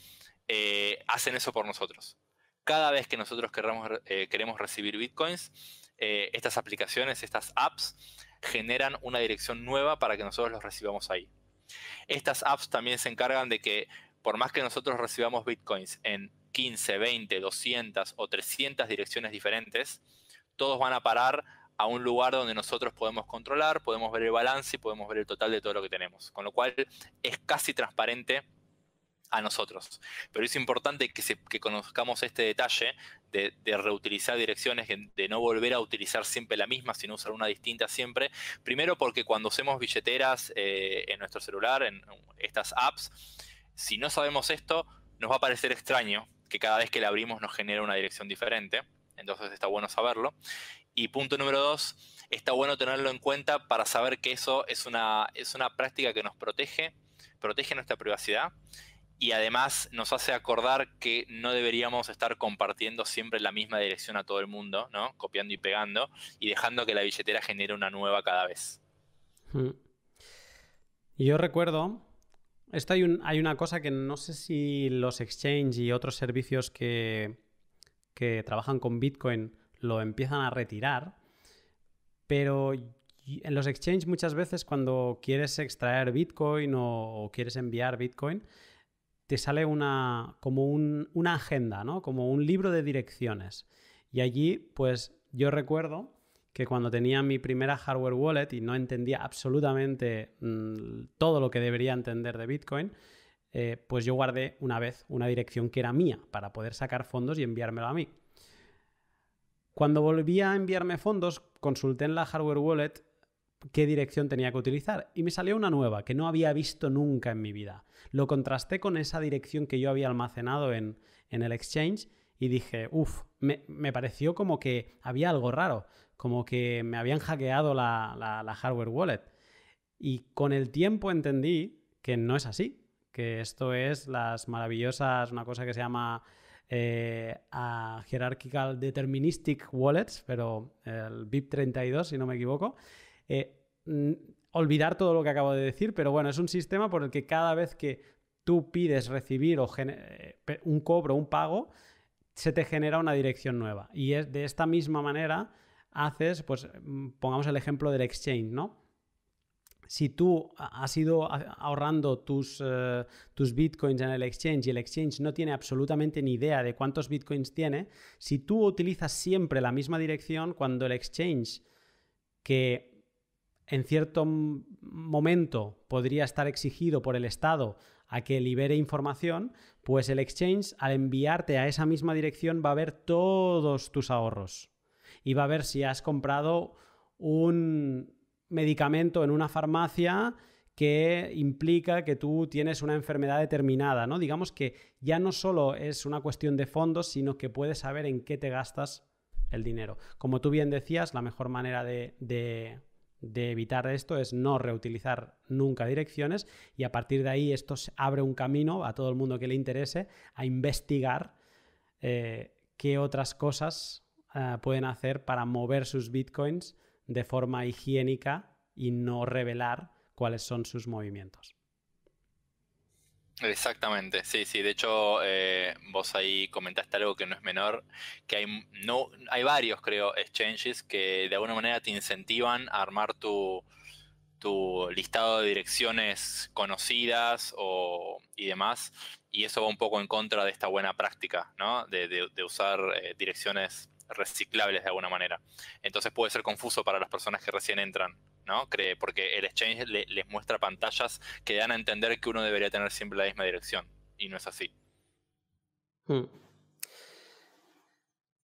hacen eso por nosotros. Cada vez que nosotros queremos recibir Bitcoins, estas aplicaciones, estas apps, generan una dirección nueva para que nosotros los recibamos ahí. Estas apps también se encargan de que por más que nosotros recibamos Bitcoins en 15, 20, 200 o 300 direcciones diferentes, todos van a parar a un lugar donde nosotros podemos controlar, podemos ver el balance y podemos ver el total de todo lo que tenemos. Con lo cual es casi transparente a nosotros. Pero es importante que conozcamos este detalle de reutilizar direcciones, de no volver a utilizar siempre la misma, sino usar una distinta siempre. Primero porque cuando usemos billeteras en nuestro celular, en estas apps, si no sabemos esto, nos va a parecer extraño que cada vez que la abrimos nos genere una dirección diferente. Entonces está bueno saberlo. Y punto número 2, está bueno tenerlo en cuenta para saber que eso es una práctica que nos protege nuestra privacidad y además nos hace acordar que no deberíamos estar compartiendo siempre la misma dirección a todo el mundo, ¿no? Copiando y pegando y dejando que la billetera genere una nueva cada vez. Yo recuerdo, esto hay una cosa que no sé si los exchange y otros servicios que trabajan con Bitcoin lo empiezan a retirar, pero en los exchange muchas veces cuando quieres extraer Bitcoin o quieres enviar Bitcoin, te sale una agenda, ¿no? Como un libro de direcciones. Y allí, pues yo recuerdo que cuando tenía mi primera hardware wallet y no entendía absolutamente todo lo que debería entender de Bitcoin, pues yo guardé una vez una dirección que era mía para poder sacar fondos y enviármelo a mí. Cuando volví a enviarme fondos, consulté en la hardware wallet qué dirección tenía que utilizar y me salió una nueva que no había visto nunca en mi vida. Lo contrasté con esa dirección que yo había almacenado en el exchange y dije, me pareció como que había algo raro, como que me habían hackeado la hardware wallet. Y con el tiempo entendí que no es así, que esto es las maravillosas, una cosa que se llama Hierarchical Deterministic Wallets, pero el BIP32, si no me equivoco. Olvidar todo lo que acabo de decir, pero bueno, es un sistema por el que cada vez que tú pides recibir un cobro, un pago, se te genera una dirección nueva. Y es de esta misma manera haces, pues pongamos el ejemplo del exchange, ¿no? Si tú has ido ahorrando tus bitcoins en el exchange y el exchange no tiene absolutamente ni idea de cuántos bitcoins tiene, si tú utilizas siempre la misma dirección, cuando el exchange, que en cierto momento podría estar exigido por el Estado a que libere información, pues el exchange, al enviarte a esa misma dirección, va a ver todos tus ahorros y va a ver si has comprado un medicamento en una farmacia que implica que tú tienes una enfermedad determinada, ¿no? Digamos que ya no solo es una cuestión de fondos, sino que puedes saber en qué te gastas el dinero. Como tú bien decías, la mejor manera de evitar esto es no reutilizar nunca direcciones y a partir de ahí esto abre un camino a todo el mundo que le interese a investigar qué otras cosas pueden hacer para mover sus bitcoins de forma higiénica y no revelar cuáles son sus movimientos. Exactamente, sí. De hecho, vos ahí comentaste algo que no es menor, que hay varios, creo, exchanges que de alguna manera te incentivan a armar tu listado de direcciones conocidas y demás, y eso va un poco en contra de esta buena práctica, ¿no? De usar direcciones reciclables de alguna manera. Entonces puede ser confuso para las personas que recién entran, ¿no? Porque el exchange les muestra pantallas que dan a entender que uno debería tener siempre la misma dirección, y no es así.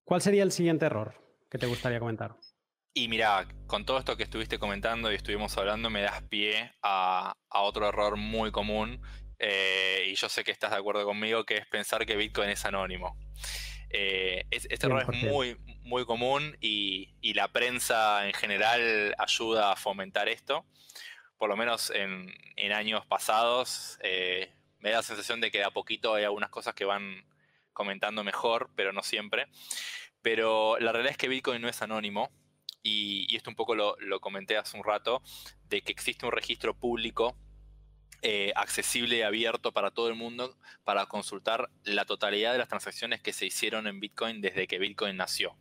¿Cuál sería el siguiente error que te gustaría comentar? Y mira, con todo esto que estuviste comentando y estuvimos hablando, me das pie a otro error muy común, y yo sé que estás de acuerdo conmigo, que es pensar que Bitcoin es anónimo. Este error es 100%. muy, muy común y la prensa en general ayuda a fomentar esto. Por lo menos en años pasados, me da la sensación de que de a poquito hay algunas cosas que van comentando mejor, pero no siempre. Pero la realidad es que Bitcoin no es anónimo, y esto un poco lo comenté hace un rato, de que existe un registro público accesible y abierto para todo el mundo para consultar la totalidad de las transacciones que se hicieron en Bitcoin desde que Bitcoin nació.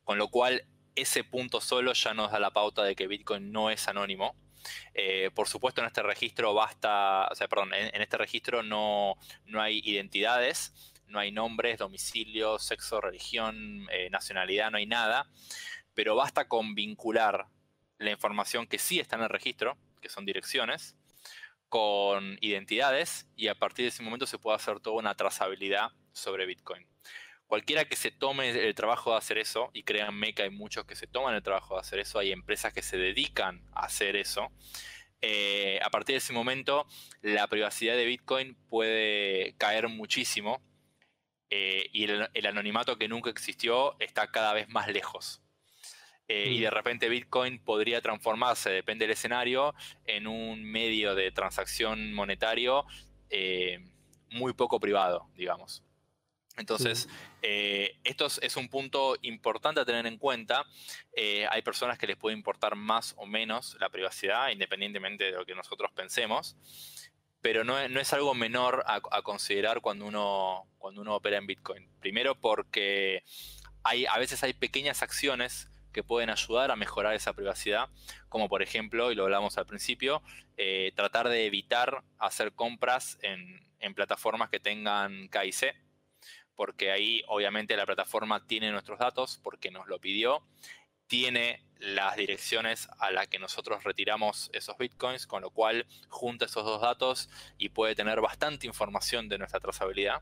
Con lo cual, ese punto solo ya nos da la pauta de que Bitcoin no es anónimo. Por supuesto, en este registro en este registro no hay identidades, no hay nombres, domicilio, sexo, religión, nacionalidad, no hay nada, pero basta con vincular la información que sí está en el registro, que son direcciones, con identidades, y a partir de ese momento se puede hacer toda una trazabilidad sobre Bitcoin. Cualquiera que se tome el trabajo de hacer eso, y créanme que hay muchos que se toman el trabajo de hacer eso, hay empresas que se dedican a hacer eso, a partir de ese momento la privacidad de Bitcoin puede caer muchísimo, y el anonimato que nunca existió está cada vez más lejos. Y de repente Bitcoin podría transformarse, depende del escenario, en un medio de transacción monetario muy poco privado, digamos. Entonces, esto es un punto importante a tener en cuenta. Hay personas que les puede importar más o menos la privacidad, independientemente de lo que nosotros pensemos, pero no es algo menor a considerar cuando uno opera en Bitcoin. Primero porque a veces hay pequeñas acciones que pueden ayudar a mejorar esa privacidad, como por ejemplo, y lo hablamos al principio, tratar de evitar hacer compras en plataformas que tengan KIC, porque ahí obviamente la plataforma tiene nuestros datos porque nos lo pidió, tiene las direcciones a las que nosotros retiramos esos bitcoins, con lo cual junta esos dos datos y puede tener bastante información de nuestra trazabilidad.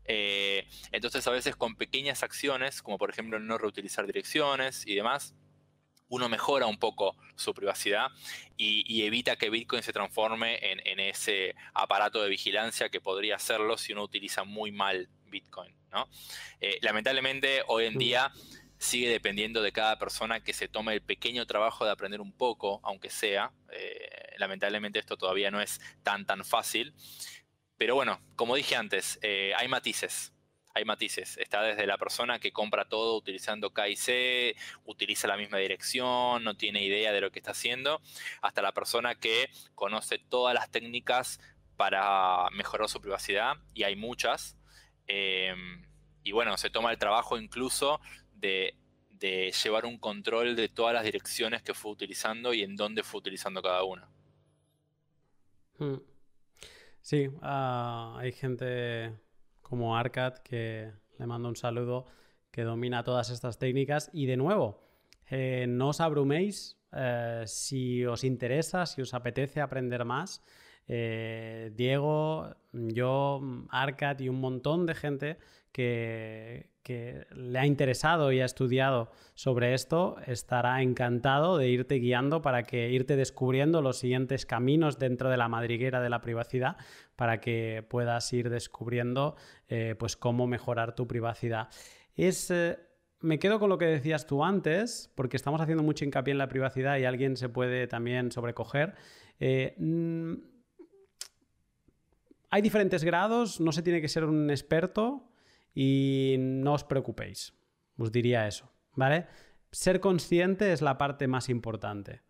Entonces a veces con pequeñas acciones, como por ejemplo no reutilizar direcciones y demás, uno mejora un poco su privacidad y evita que Bitcoin se transforme en ese aparato de vigilancia que podría hacerlo si uno utiliza muy mal Bitcoin, ¿no? Lamentablemente hoy en día sigue dependiendo de cada persona que se tome el pequeño trabajo de aprender un poco, aunque sea. Lamentablemente esto todavía no es tan fácil. Pero bueno, como dije antes, hay matices. Hay matices. Está desde la persona que compra todo utilizando KIC, utiliza la misma dirección, no tiene idea de lo que está haciendo, hasta la persona que conoce todas las técnicas para mejorar su privacidad, y hay muchas. Eh, y bueno, se toma el trabajo incluso de llevar un control de todas las direcciones que fue utilizando y en dónde fue utilizando cada una. Sí, hay gente como Arcad, que le mando un saludo, que domina todas estas técnicas. Y de nuevo, no os abruméis. Si os interesa, si os apetece aprender más, Diego, yo, Arcad y un montón de gente que le ha interesado y ha estudiado sobre esto, estará encantado de irte guiando para que irte descubriendo los siguientes caminos dentro de la madriguera de la privacidad, para que puedas ir descubriendo pues cómo mejorar tu privacidad. Me quedo con lo que decías tú antes, porque estamos haciendo mucho hincapié en la privacidad y alguien se puede también sobrecoger. Hay diferentes grados, no se tiene que ser un experto y no os preocupéis. Os diría eso, ¿vale? Ser consciente es la parte más importante.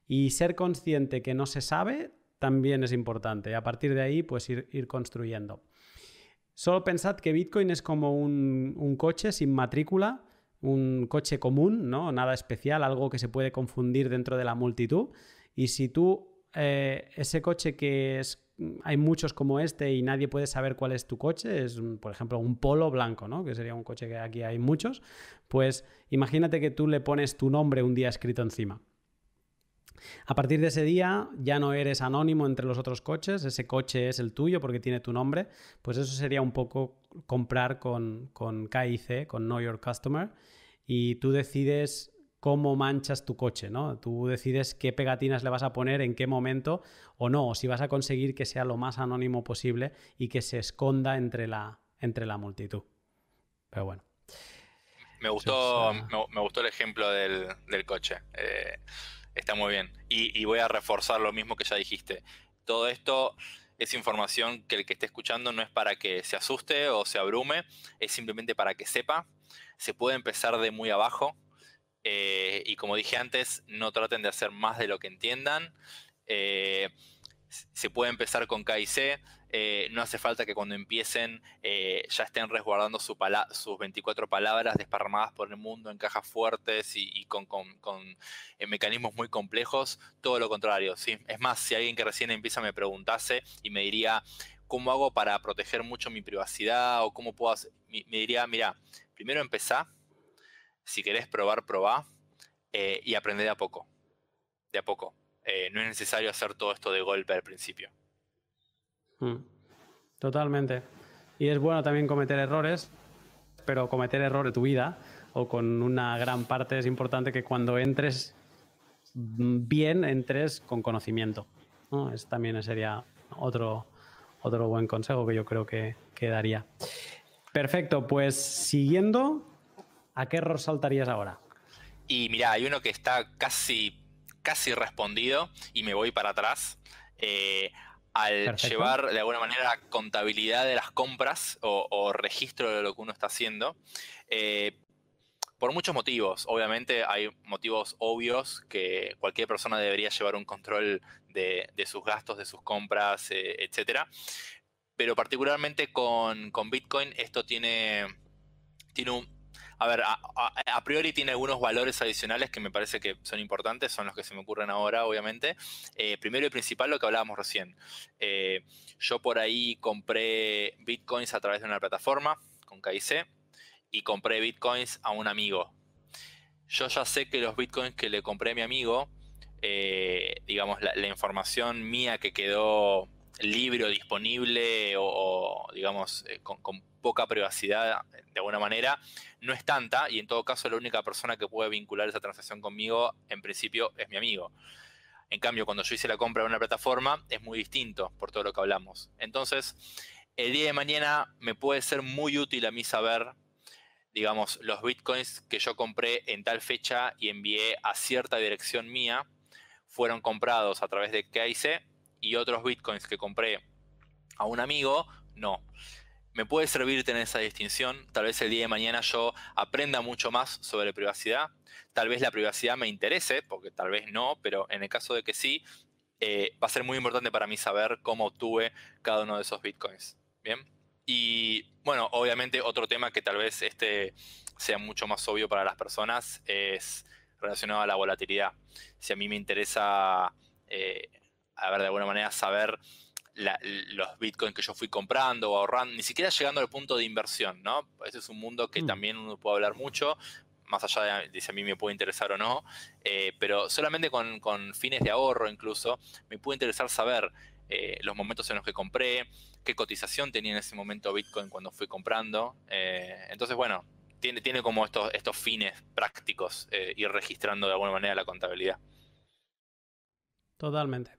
Y ser consciente que no se sabe también es importante. A partir de ahí, pues ir construyendo. Solo pensad que Bitcoin es como un coche sin matrícula, un coche común, ¿no? Nada especial, algo que se puede confundir dentro de la multitud. Y si tú, ese coche que hay muchos como este y nadie puede saber cuál es tu coche, es por ejemplo un Polo blanco, ¿no? Que sería un coche que aquí hay muchos, pues imagínate que tú le pones tu nombre un día escrito encima. A partir de ese día ya no eres anónimo entre los otros coches, ese coche es el tuyo porque tiene tu nombre. Pues eso sería un poco comprar con KIC, con Know Your Customer, y tú decides cómo manchas tu coche, ¿no? Tú decides qué pegatinas le vas a poner, en qué momento o no, o si vas a conseguir que sea lo más anónimo posible y que se esconda entre la multitud. Pero bueno. Me Eso es, gustó, me gustó el ejemplo del coche. Está muy bien. Y voy a reforzar lo mismo que ya dijiste. Todo esto es información que el que esté escuchando no es para que se asuste o se abrume, es simplemente para que sepa. Se puede empezar de muy abajo. Y como dije antes, no traten de hacer más de lo que entiendan. Eh, Se puede empezar con K y C. No hace falta que cuando empiecen ya estén resguardando sus 24 palabras desparramadas por el mundo en cajas fuertes y con mecanismos muy complejos. Todo lo contrario, ¿sí? Es más, si alguien que recién empieza me preguntase y me diría, ¿cómo hago para proteger mucho mi privacidad? O cómo puedo hacer, me diría, mira, primero empezá. Si querés probar, probá. Y aprende de a poco. De a poco. No es necesario hacer todo esto de golpe al principio. Totalmente. Y es bueno también cometer errores, pero cometer errores en tu vida o con una gran parte es importante que cuando entres bien, entres con conocimiento, ¿no? También sería otro buen consejo que yo creo que daría. Perfecto, pues siguiendo, ¿a qué error saltarías ahora? Y mirá, hay uno que está casi respondido y me voy para atrás. Al Perfecto. llevar de alguna manera contabilidad de las compras o registro de lo que uno está haciendo. Por muchos motivos. Obviamente hay motivos obvios que cualquier persona debería llevar un control de sus gastos, de sus compras, etc. Pero particularmente con Bitcoin esto tiene un... A ver, a priori tiene algunos valores adicionales que me parece que son importantes, son los que se me ocurren ahora, obviamente. Primero y principal, lo que hablábamos recién. Yo por ahí compré Bitcoins a través de una plataforma, con KIC, y compré Bitcoins a un amigo. Yo ya sé que los Bitcoins que le compré a mi amigo, digamos, la información mía que quedó libre o disponible o digamos, con poca privacidad de alguna manera, no es tanta y en todo caso la única persona que puede vincular esa transacción conmigo en principio es mi amigo. En cambio, cuando yo hice la compra en una plataforma es muy distinto por todo lo que hablamos. Entonces, el día de mañana me puede ser muy útil a mí saber, digamos, los bitcoins que yo compré en tal fecha y envié a cierta dirección mía fueron comprados a través de KIC y otros bitcoins que compré a un amigo, no. Me puede servir tener esa distinción. Tal vez el día de mañana yo aprenda mucho más sobre privacidad. Tal vez la privacidad me interese, porque tal vez no, pero en el caso de que sí, va a ser muy importante para mí saber cómo obtuve cada uno de esos bitcoins. Bien. Y bueno, obviamente otro tema que tal vez sea mucho más obvio para las personas es relacionado a la volatilidad. Si a mí me interesa, a ver, de alguna manera saber los bitcoins que yo fui comprando o ahorrando, ni siquiera llegando al punto de inversión, ¿no? Ese es un mundo que también uno puede hablar mucho, más allá de si a mí me puede interesar o no, pero solamente con fines de ahorro incluso, me puede interesar saber los momentos en los que compré, qué cotización tenía en ese momento Bitcoin cuando fui comprando. Entonces, bueno, tiene como estos fines prácticos, ir registrando de alguna manera la contabilidad. Totalmente.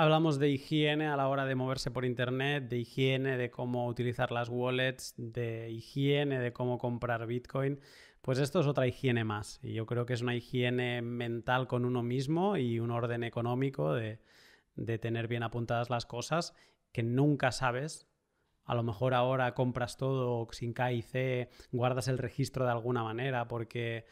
Hablamos de higiene a la hora de moverse por internet, de higiene, de cómo utilizar las wallets, de higiene, de cómo comprar Bitcoin. Pues esto es otra higiene más. Y yo creo que es una higiene mental con uno mismo y un orden económico de tener bien apuntadas las cosas que nunca sabes. A lo mejor ahora compras todo sin KIC, guardas el registro de alguna manera porque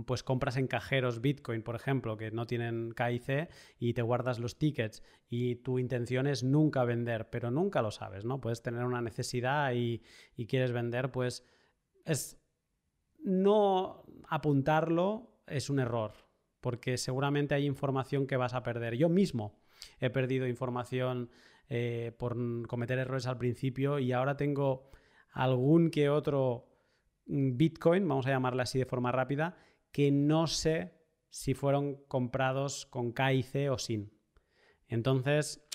pues compras en cajeros Bitcoin, por ejemplo, que no tienen KIC y te guardas los tickets y tu intención es nunca vender, pero nunca lo sabes, ¿no? Puedes tener una necesidad y quieres vender, pues no apuntarlo es un error, porque seguramente hay información que vas a perder. Yo mismo he perdido información por cometer errores al principio y ahora tengo algún que otro Bitcoin, vamos a llamarle así de forma rápida, que no sé si fueron comprados con KIC o sin. Entonces,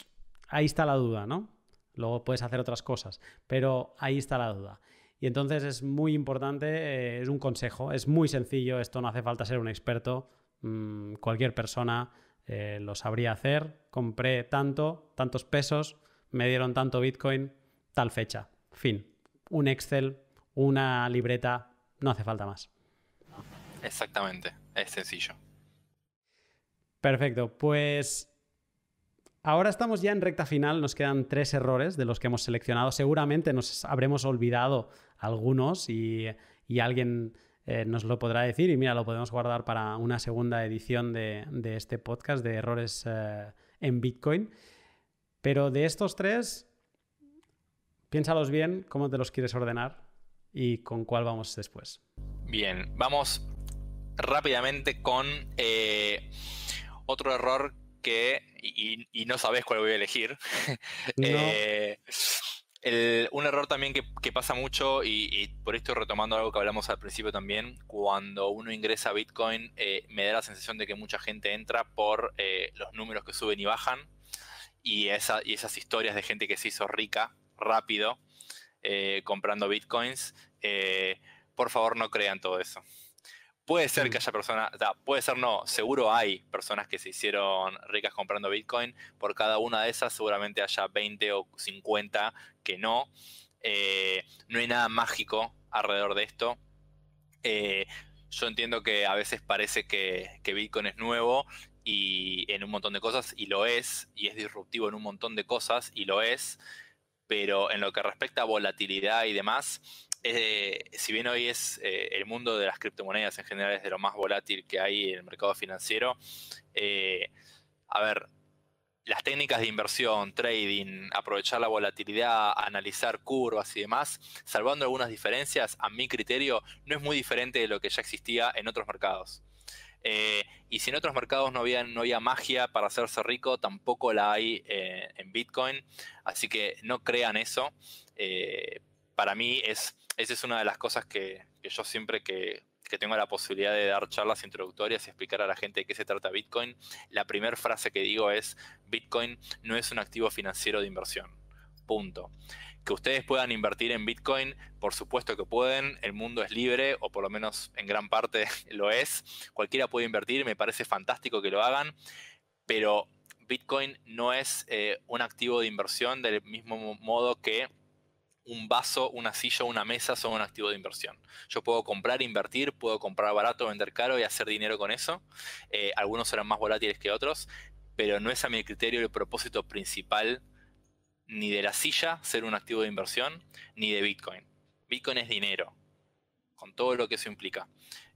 ahí está la duda, ¿no? Luego puedes hacer otras cosas, pero ahí está la duda. Y entonces es muy importante, es un consejo, es muy sencillo, esto no hace falta ser un experto, cualquier persona lo sabría hacer. Compré tantos pesos, me dieron tanto Bitcoin, tal fecha, fin. Un Excel, una libreta, no hace falta más. Exactamente, es sencillo. Perfecto, pues ahora estamos ya en recta final, nos quedan 3 errores de los que hemos seleccionado. Seguramente nos habremos olvidado algunos y alguien nos lo podrá decir y mira, lo podemos guardar para una segunda edición de este podcast de errores en Bitcoin. Pero de estos 3, piénsalos bien, cómo te los quieres ordenar y con cuál vamos después. Bien, vamos rápidamente con otro error que, y no sabes cuál voy a elegir. No. Un error también que pasa mucho, y por esto retomando algo que hablamos al principio también, cuando uno ingresa a Bitcoin, me da la sensación de que mucha gente entra por los números que suben y bajan, y esas historias de gente que se hizo rica rápido comprando Bitcoins. Por favor, no crean todo eso. Puede ser que haya personas, puede ser no, seguro hay personas que se hicieron ricas comprando Bitcoin. Por cada una de esas seguramente haya 20 o 50 que no. No hay nada mágico alrededor de esto. Yo entiendo que a veces parece que Bitcoin es nuevo y en un montón de cosas, y lo es, y es disruptivo en un montón de cosas, y lo es, pero en lo que respecta a volatilidad y demás, si bien hoy es el mundo de las criptomonedas en general es de lo más volátil que hay en el mercado financiero, a ver, las técnicas de inversión, trading, aprovechar la volatilidad, analizar curvas y demás, salvando algunas diferencias, a mi criterio, no es muy diferente de lo que ya existía en otros mercados. Y si en otros mercados no había magia para hacerse rico, tampoco la hay en Bitcoin. Así que no crean eso. Para mí esa es una de las cosas que yo siempre que tengo la posibilidad de dar charlas introductorias y explicar a la gente de qué se trata Bitcoin, la primera frase que digo es: Bitcoin no es un activo financiero de inversión. Punto. Que ustedes puedan invertir en Bitcoin, por supuesto que pueden, el mundo es libre, o por lo menos en gran parte lo es. Cualquiera puede invertir, me parece fantástico que lo hagan, pero Bitcoin no es un activo de inversión del mismo modo que un vaso, una silla o una mesa son un activo de inversión. Yo puedo comprar, invertir, puedo comprar barato, vender caro y hacer dinero con eso. Algunos serán más volátiles que otros, pero no es a mi criterio el propósito principal ni de la silla ser un activo de inversión, ni de Bitcoin. Bitcoin es dinero, con todo lo que eso implica.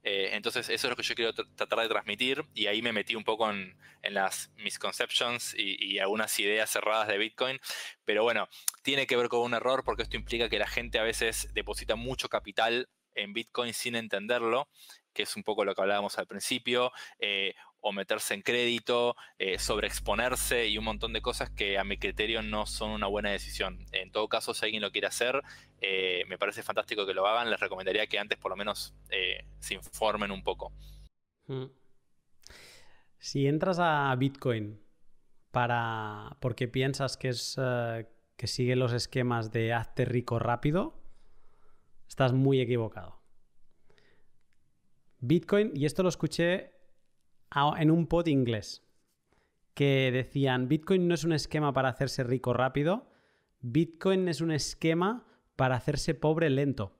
Entonces eso es lo que yo quiero tratar de transmitir, y ahí me metí un poco en las misconceptions y algunas ideas cerradas de Bitcoin, pero bueno, tiene que ver con un error, porque esto implica que la gente a veces deposita mucho capital en Bitcoin sin entenderlo, que es un poco lo que hablábamos al principio, o meterse en crédito, sobreexponerse y un montón de cosas que a mi criterio no son una buena decisión. En todo caso, si alguien lo quiere hacer, me parece fantástico que lo hagan. Les recomendaría que antes por lo menos se informen un poco. Si entras a Bitcoin porque piensas que es que sigue los esquemas de hazte rico rápido, estás muy equivocado. Bitcoin, y esto lo escuché en un pod inglés, que decían: Bitcoin no es un esquema para hacerse rico rápido, Bitcoin es un esquema para hacerse pobre lento.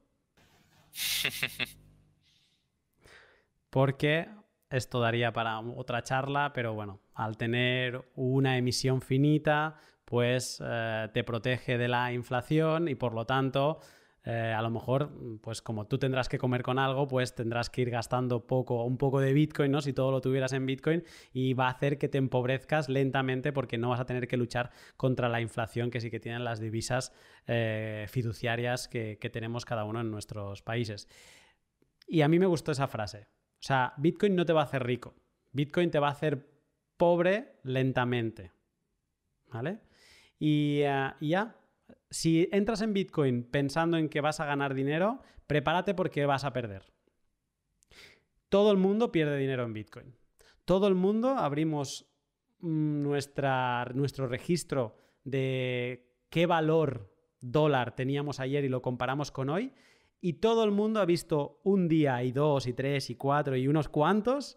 Porque esto daría para otra charla, pero bueno, al tener una emisión finita, pues te protege de la inflación y por lo tanto, a lo mejor, pues como tú tendrás que comer con algo, pues tendrás que ir gastando un poco de Bitcoin, ¿no? Si todo lo tuvieras en Bitcoin, y va a hacer que te empobrezcas lentamente porque no vas a tener que luchar contra la inflación que sí que tienen las divisas fiduciarias que tenemos cada uno en nuestros países. Y a mí me gustó esa frase. O sea, Bitcoin no te va a hacer rico. Bitcoin te va a hacer pobre lentamente. ¿Vale? Y ya. Si entras en Bitcoin pensando en que vas a ganar dinero, prepárate porque vas a perder. Todo el mundo pierde dinero en Bitcoin. Todo el mundo abrimos nuestro registro de qué valor dólar teníamos ayer y lo comparamos con hoy, y todo el mundo ha visto un día y 2 y 3 y 4 y unos cuantos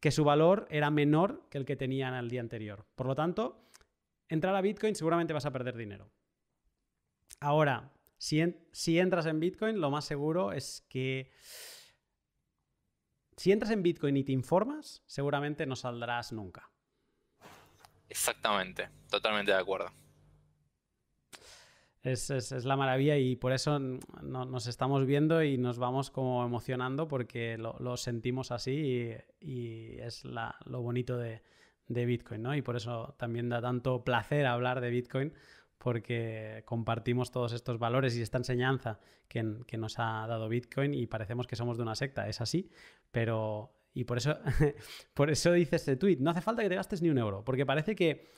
que su valor era menor que el que tenían el día anterior. Por lo tanto, entrar a Bitcoin seguramente vas a perder dinero. Ahora, si entras en Bitcoin, lo más seguro es que si entras en Bitcoin y te informas, seguramente no saldrás nunca. Exactamente, totalmente de acuerdo. Es la maravilla y por eso nos estamos viendo y nos vamos como emocionando porque lo sentimos así y es lo bonito de Bitcoin, ¿no? Y por eso también da tanto placer hablar de Bitcoin porque compartimos todos estos valores y esta enseñanza que nos ha dado Bitcoin y parecemos que somos de una secta. Es así, pero... Y por eso dice este tweet, no hace falta que te gastes ni un euro, porque parece que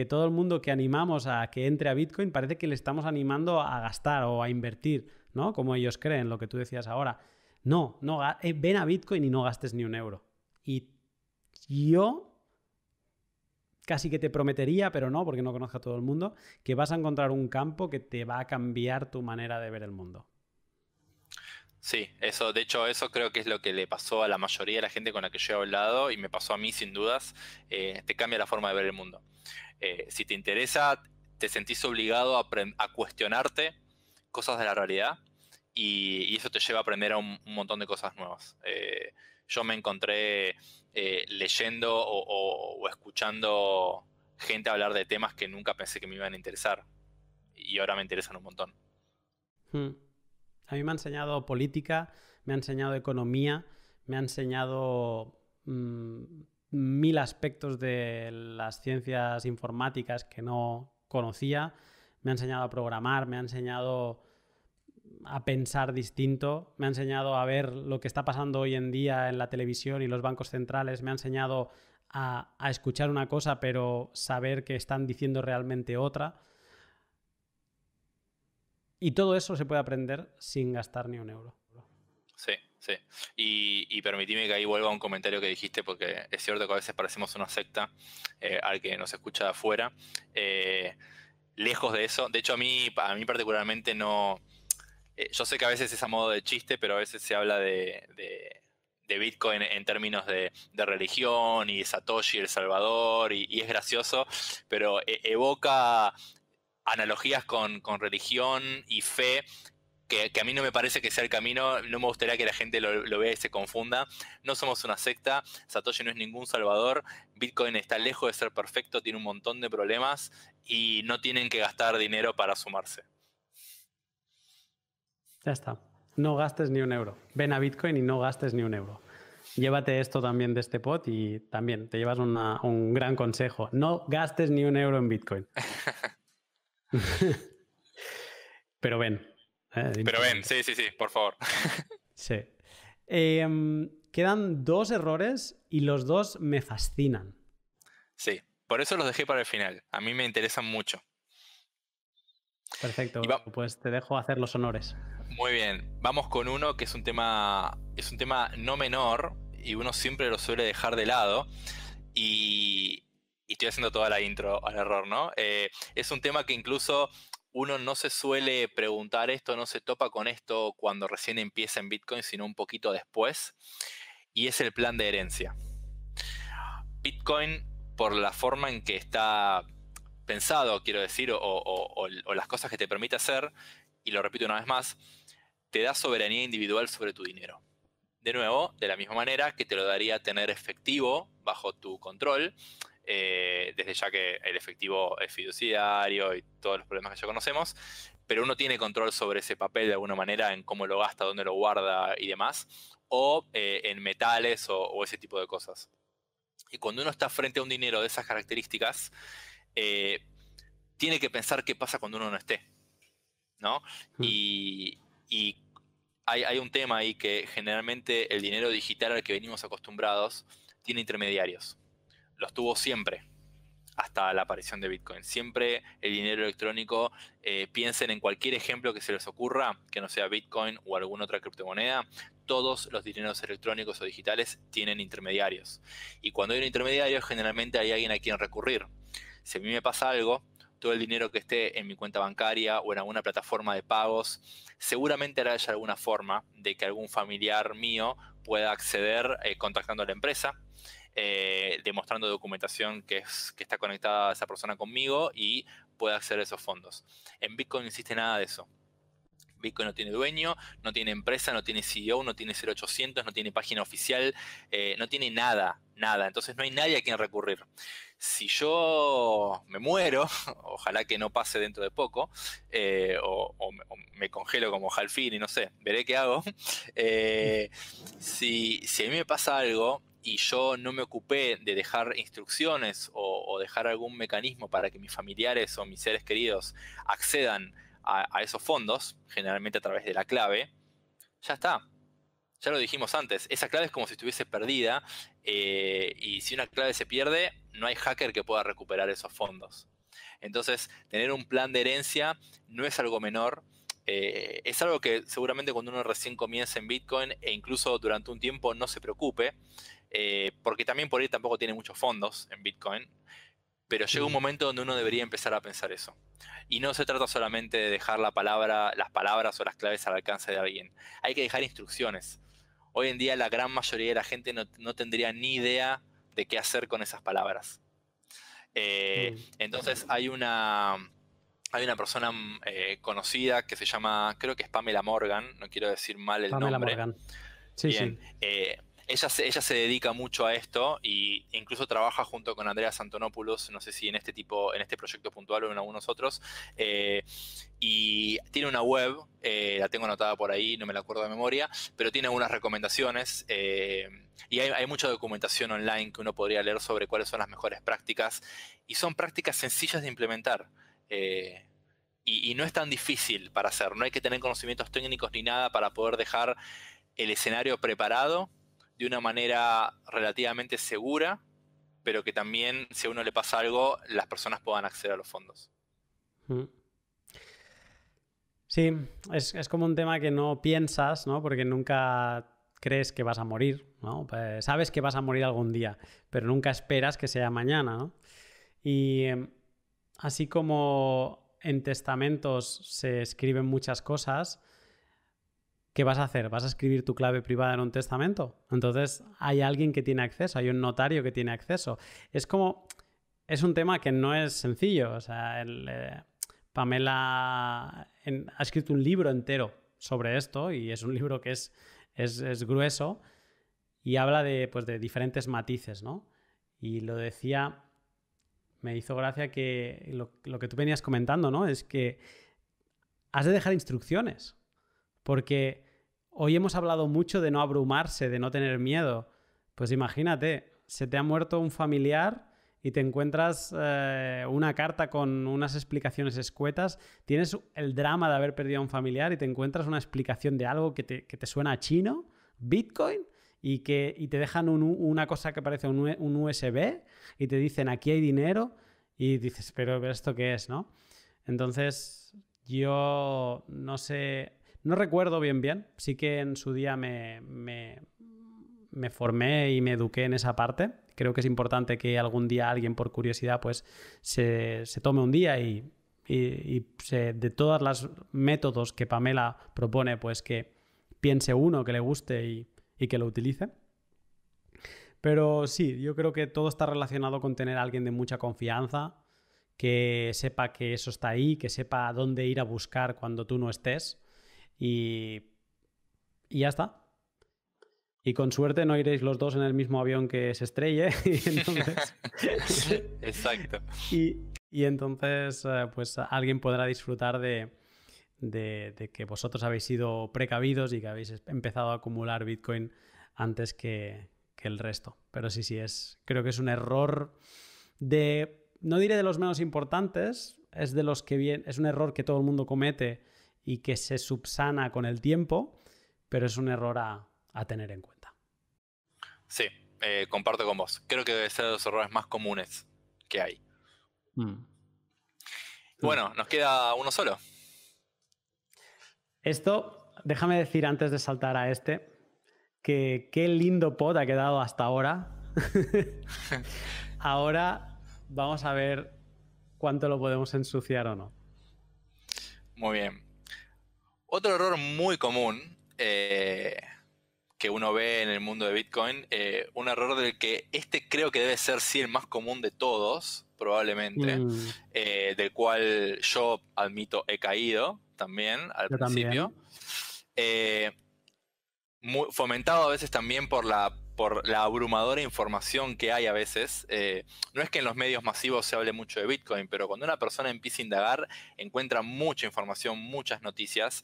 todo el mundo que animamos a que entre a Bitcoin parece que le estamos animando a gastar o a invertir, ¿no? Como ellos creen, lo que tú decías ahora. No, ven a Bitcoin y no gastes ni un euro. Y yo casi que te prometería, pero no, porque no conozco a todo el mundo, que vas a encontrar un campo que te va a cambiar tu manera de ver el mundo. Sí, de hecho, eso creo que es lo que le pasó a la mayoría de la gente con la que yo he hablado y me pasó a mí sin dudas. Te cambia la forma de ver el mundo. Si te interesa, te sentís obligado a cuestionarte cosas de la realidad y eso te lleva a aprender a un montón de cosas nuevas. Yo me encontré leyendo o escuchando gente hablar de temas que nunca pensé que me iban a interesar y ahora me interesan un montón. A mí me ha enseñado política, me ha enseñado economía, me ha enseñado 1000 aspectos de las ciencias informáticas que no conocía, me ha enseñado a programar, me ha enseñado a pensar distinto, me ha enseñado a ver lo que está pasando hoy en día en la televisión y los bancos centrales, me ha enseñado a escuchar una cosa pero saber que están diciendo realmente otra. Y todo eso se puede aprender sin gastar ni un euro. Sí, sí. Y permitime que ahí vuelva a un comentario que dijiste, porque es cierto que a veces parecemos una secta al que nos escucha de afuera. Lejos de eso, de hecho a mí particularmente no... yo sé que a veces es a modo de chiste, pero a veces se habla de Bitcoin en términos de religión y de Satoshi, El Salvador, y es gracioso, pero evoca analogías con religión y fe que a mí no me parece que sea el camino. No me gustaría que la gente lo vea y se confunda. No somos una secta, Satoshi no es ningún salvador, Bitcoin está lejos de ser perfecto, tiene un montón de problemas y no tienen que gastar dinero para sumarse. Ya está. No gastes ni un euro. Ven a Bitcoin y no gastes ni un euro. Llévate esto también de este pod y también te llevas un gran consejo. No gastes ni un euro en Bitcoin. Pero ven. Pero ven, sí, por favor. Sí. Quedan 2 errores y los 2 me fascinan. Sí, por eso los dejé para el final. A mí me interesan mucho. Perfecto, pues te dejo hacer los honores. Muy bien, vamos con uno que es un tema no menor y uno siempre lo suele dejar de lado y estoy haciendo toda la intro al error, ¿no? Es un tema que incluso uno no se suele preguntar esto, no se topa con esto cuando recién empieza en Bitcoin, sino un poquito después, y es el plan de herencia. Bitcoin, por la forma en que está pensado, quiero decir, o las cosas que te permite hacer, y lo repito una vez más, te da soberanía individual sobre tu dinero. De nuevo, de la misma manera que te lo daría tener efectivo bajo tu control, desde ya que el efectivo es fiduciario y todos los problemas que ya conocemos, pero uno tiene control sobre ese papel de alguna manera, en cómo lo gasta, dónde lo guarda y demás, o en metales o ese tipo de cosas. Y cuando uno está frente a un dinero de esas características, tiene que pensar qué pasa cuando uno no esté, ¿no? Y hay un tema ahí que generalmente el dinero digital al que venimos acostumbrados tiene intermediarios. Los tuvo siempre, hasta la aparición de Bitcoin. Siempre el dinero electrónico, piensen en cualquier ejemplo que se les ocurra, que no sea Bitcoin o alguna otra criptomoneda, todos los dineros electrónicos o digitales tienen intermediarios. Y cuando hay un intermediario, generalmente hay alguien a quien recurrir. Si a mí me pasa algo, todo el dinero que esté en mi cuenta bancaria o en alguna plataforma de pagos, seguramente haya alguna forma de que algún familiar mío pueda acceder contactando a la empresa, demostrando documentación que está conectada a esa persona conmigo y pueda acceder a esos fondos. En Bitcoin no existe nada de eso. Bitcoin no tiene dueño, no tiene empresa, no tiene CEO, no tiene 0800, no tiene página oficial, no tiene nada. Entonces no hay nadie a quien recurrir. Si yo me muero, ojalá que no pase dentro de poco, o me congelo como Halfin y no sé, veré qué hago. Si a mí me pasa algo y yo no me ocupé de dejar instrucciones o dejar algún mecanismo para que mis familiares o mis seres queridos accedan a esos fondos, generalmente a través de la clave, ya está. Ya lo dijimos antes, esa clave es como si estuviese perdida, y si una clave se pierde, no hay hacker que pueda recuperar esos fondos. Entonces, tener un plan de herencia no es algo menor. Es algo que seguramente cuando uno recién comienza en Bitcoin e incluso durante un tiempo no se preocupe, porque también por ahí tampoco tiene muchos fondos en Bitcoin. Pero llega un momento donde uno debería empezar a pensar eso. Y no se trata solamente de dejar las palabras o las claves al alcance de alguien. Hay que dejar instrucciones. Hoy en día la gran mayoría de la gente no tendría ni idea de qué hacer con esas palabras. Entonces hay una persona conocida que se llama, creo que es Pamela Morgan, no quiero decir mal el Pamela nombre. Morgan. Sí, bien, sí. Ella se dedica mucho a esto e incluso trabaja junto con Andreas Antonopoulos, no sé si en este proyecto puntual o en algunos otros, y tiene una web, la tengo anotada por ahí, no me la acuerdo de memoria, pero tiene algunas recomendaciones, y hay mucha documentación online que uno podría leer sobre cuáles son las mejores prácticas, y son prácticas sencillas de implementar. Y no es tan difícil para hacer, no hay que tener conocimientos técnicos ni nada para poder dejar el escenario preparado de una manera relativamente segura, pero que también, si a uno le pasa algo, las personas puedan acceder a los fondos. Sí, es como un tema que no piensas, ¿no? Porque nunca crees que vas a morir, ¿no? Pues sabes que vas a morir algún día, pero nunca esperas que sea mañana, ¿no? Y así como en testamentos se escriben muchas cosas, ¿qué vas a hacer? ¿Vas a escribir tu clave privada en un testamento? Entonces hay alguien que tiene acceso, hay un notario que tiene acceso. Es un tema que no es sencillo. O sea, Pamela ha escrito un libro entero sobre esto y es un libro que es grueso y habla de diferentes matices, ¿no? Y lo decía, me hizo gracia que lo que tú venías comentando, ¿no? Es que has de dejar instrucciones. Porque hoy hemos hablado mucho de no abrumarse, de no tener miedo. Pues imagínate, se te ha muerto un familiar y te encuentras una carta con unas explicaciones escuetas. Tienes el drama de haber perdido a un familiar y te encuentras una explicación de algo que te suena a chino, Bitcoin, y te dejan una cosa que parece un USB y te dicen aquí hay dinero y dices, pero ¿esto qué es, no? Entonces, yo no sé... No recuerdo bien, sí que en su día me formé y me eduqué en esa parte. Creo que es importante que algún día alguien por curiosidad pues se tome un día y de todos los métodos que Pamela propone, pues que piense uno que le guste y que lo utilice. Pero sí, yo creo que todo está relacionado con tener a alguien de mucha confianza, que sepa que eso está ahí, que sepa dónde ir a buscar cuando tú no estés. Y ya está. Y con suerte no iréis los dos en el mismo avión que se estrelle. Y entonces... Exacto. Y entonces pues alguien podrá disfrutar de que vosotros habéis sido precavidos y que habéis empezado a acumular Bitcoin antes que el resto. Pero sí, creo que es un error no diré de los menos importantes, es un error que todo el mundo comete y que se subsana con el tiempo, pero es un error a tener en cuenta. Sí, comparto con vos. Creo que debe ser de los errores más comunes que hay. Bueno, nos queda uno solo. Esto, déjame decir antes de saltar a que qué lindo pod ha quedado hasta ahora. Ahora vamos a ver cuánto lo podemos ensuciar o no. Muy bien. Otro error muy común que uno ve en el mundo de Bitcoin, un error del que creo que debe ser sí el más común de todos, probablemente, del cual yo admito he caído también al Yo principio. también. Fomentado a veces también por la abrumadora información que hay a veces. No es que en los medios masivos se hable mucho de Bitcoin, pero cuando una persona empieza a indagar, encuentra mucha información, muchas noticias,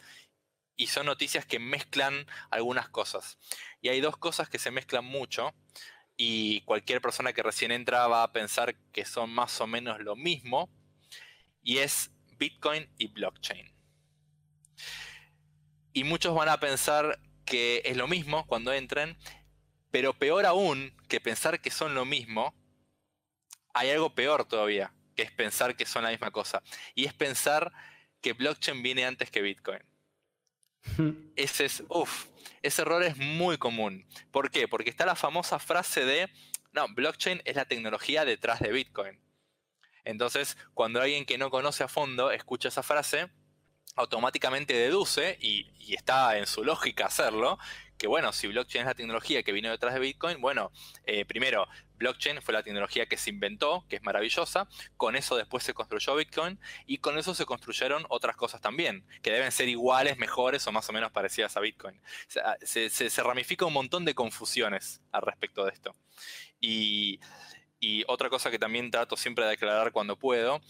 y son noticias que mezclan algunas cosas. Y hay dos cosas que se mezclan mucho, y cualquier persona que recién entra va a pensar que son más o menos lo mismo, y es Bitcoin y blockchain. Y muchos van a pensar que es lo mismo cuando entren, pero peor aún que pensar que son lo mismo, hay algo peor todavía, que es pensar que son la misma cosa. Y es pensar que blockchain viene antes que Bitcoin. Ese error es muy común. ¿Por qué? Porque está la famosa frase de, no, blockchain es la tecnología detrás de Bitcoin. Entonces, cuando alguien que no conoce a fondo escucha esa frase, automáticamente deduce, y está en su lógica hacerlo, que bueno, si blockchain es la tecnología que vino detrás de Bitcoin, bueno, primero, blockchain fue la tecnología que se inventó, que es maravillosa, con eso después se construyó Bitcoin, y con eso se construyeron otras cosas también, que deben ser iguales, mejores o más o menos parecidas a Bitcoin. O sea, se ramifica un montón de confusiones al respecto de esto. Y otra cosa que también trato siempre de aclarar cuando puedo,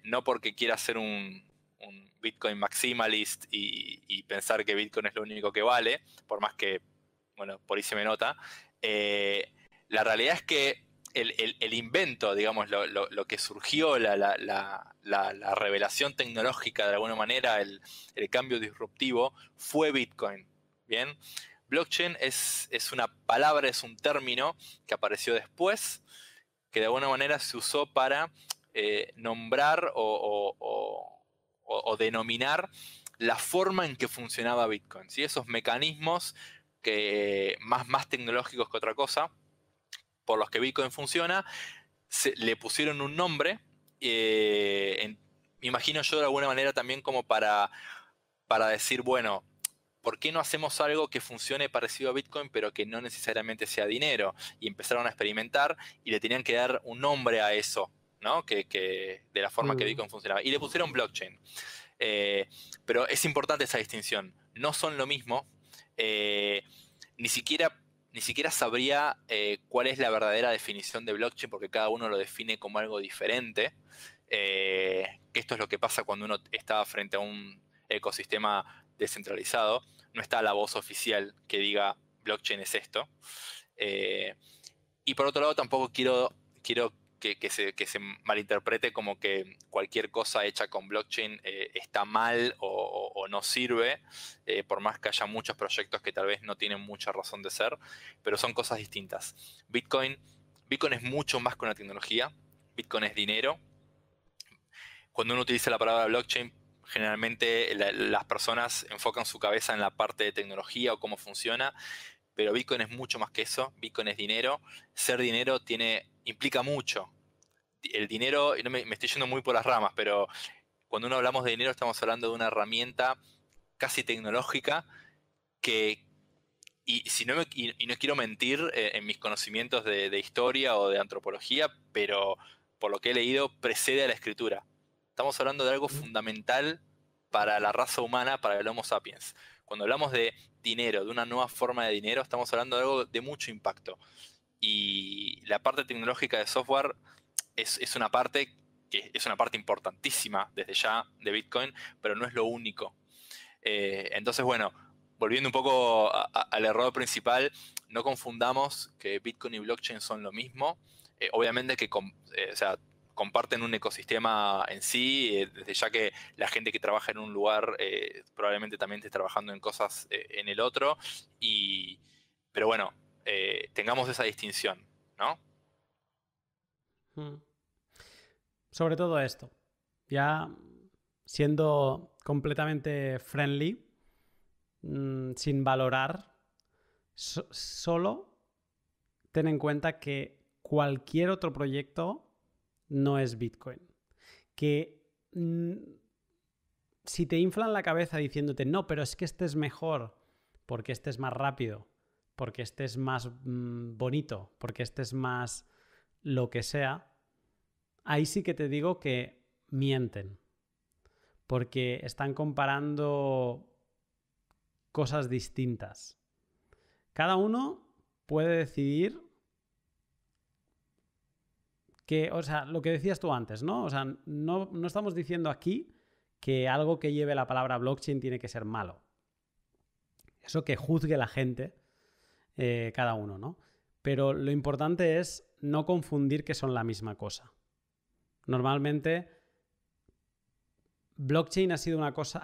no porque quiera ser un Bitcoin maximalist y pensar que Bitcoin es lo único que vale, por más que, bueno, por ahí se me nota, la realidad es que el invento, digamos, lo que surgió, la revelación tecnológica de alguna manera, el cambio disruptivo, fue Bitcoin. ¿Bien? Blockchain es una palabra, es un término que apareció después, que de alguna manera se usó para nombrar o denominar la forma en que funcionaba Bitcoin, ¿sí? Esos mecanismos que, más tecnológicos que otra cosa, por los que Bitcoin funciona, le pusieron un nombre, me imagino yo de alguna manera también como para decir, bueno, ¿por qué no hacemos algo que funcione parecido a Bitcoin, pero que no necesariamente sea dinero? Y empezaron a experimentar y le tenían que dar un nombre a eso, ¿no? Que de la forma que Bitcoin funcionaba. Y le pusieron blockchain. Pero es importante esa distinción. No son lo mismo. Ni siquiera sabría cuál es la verdadera definición de blockchain, porque cada uno lo define como algo diferente. Esto es lo que pasa cuando uno está frente a un ecosistema descentralizado. No está la voz oficial que diga blockchain es esto. Y por otro lado, tampoco quiero que se malinterprete como que cualquier cosa hecha con blockchain está mal o no sirve, por más que haya muchos proyectos que tal vez no tienen mucha razón de ser, pero son cosas distintas. Bitcoin es mucho más que una tecnología. Bitcoin es dinero. Cuando uno utiliza la palabra blockchain, generalmente las personas enfocan su cabeza en la parte de tecnología o cómo funciona, pero Bitcoin es mucho más que eso. Bitcoin es dinero. Ser dinero implica mucho. El dinero, y no me estoy yendo muy por las ramas, pero cuando uno hablamos de dinero estamos hablando de una herramienta casi tecnológica que, y no quiero mentir en mis conocimientos de historia o de antropología, pero por lo que he leído precede a la escritura. Estamos hablando de algo fundamental para la raza humana, para el Homo sapiens. Cuando hablamos de dinero, de una nueva forma de dinero, estamos hablando de algo de mucho impacto. Y la parte tecnológica de software es una parte que es una parte importantísima desde ya de Bitcoin, pero no es lo único. Entonces, bueno, volviendo un poco al error principal, no confundamos que Bitcoin y blockchain son lo mismo. Obviamente que o sea, comparten un ecosistema en sí, desde ya que la gente que trabaja en un lugar probablemente también esté trabajando en cosas en el otro, pero bueno, tengamos esa distinción, ¿no? Sobre todo esto, ya siendo completamente friendly, sin valorar, solo ten en cuenta que cualquier otro proyecto no es Bitcoin. que si te inflan la cabeza diciéndote, no, pero es que este es mejor, porque este es más rápido, porque este es más bonito, porque este es más lo que sea, ahí sí que te digo que mienten, porque están comparando cosas distintas. Cada uno puede decidir que, o sea, lo que decías tú antes, ¿no? O sea, no estamos diciendo aquí que algo que lleve la palabra blockchain tiene que ser malo. Eso que juzgue la gente, cada uno, ¿no? Pero lo importante es no confundir que son la misma cosa. Normalmente, Bitcoin ha sido una cosa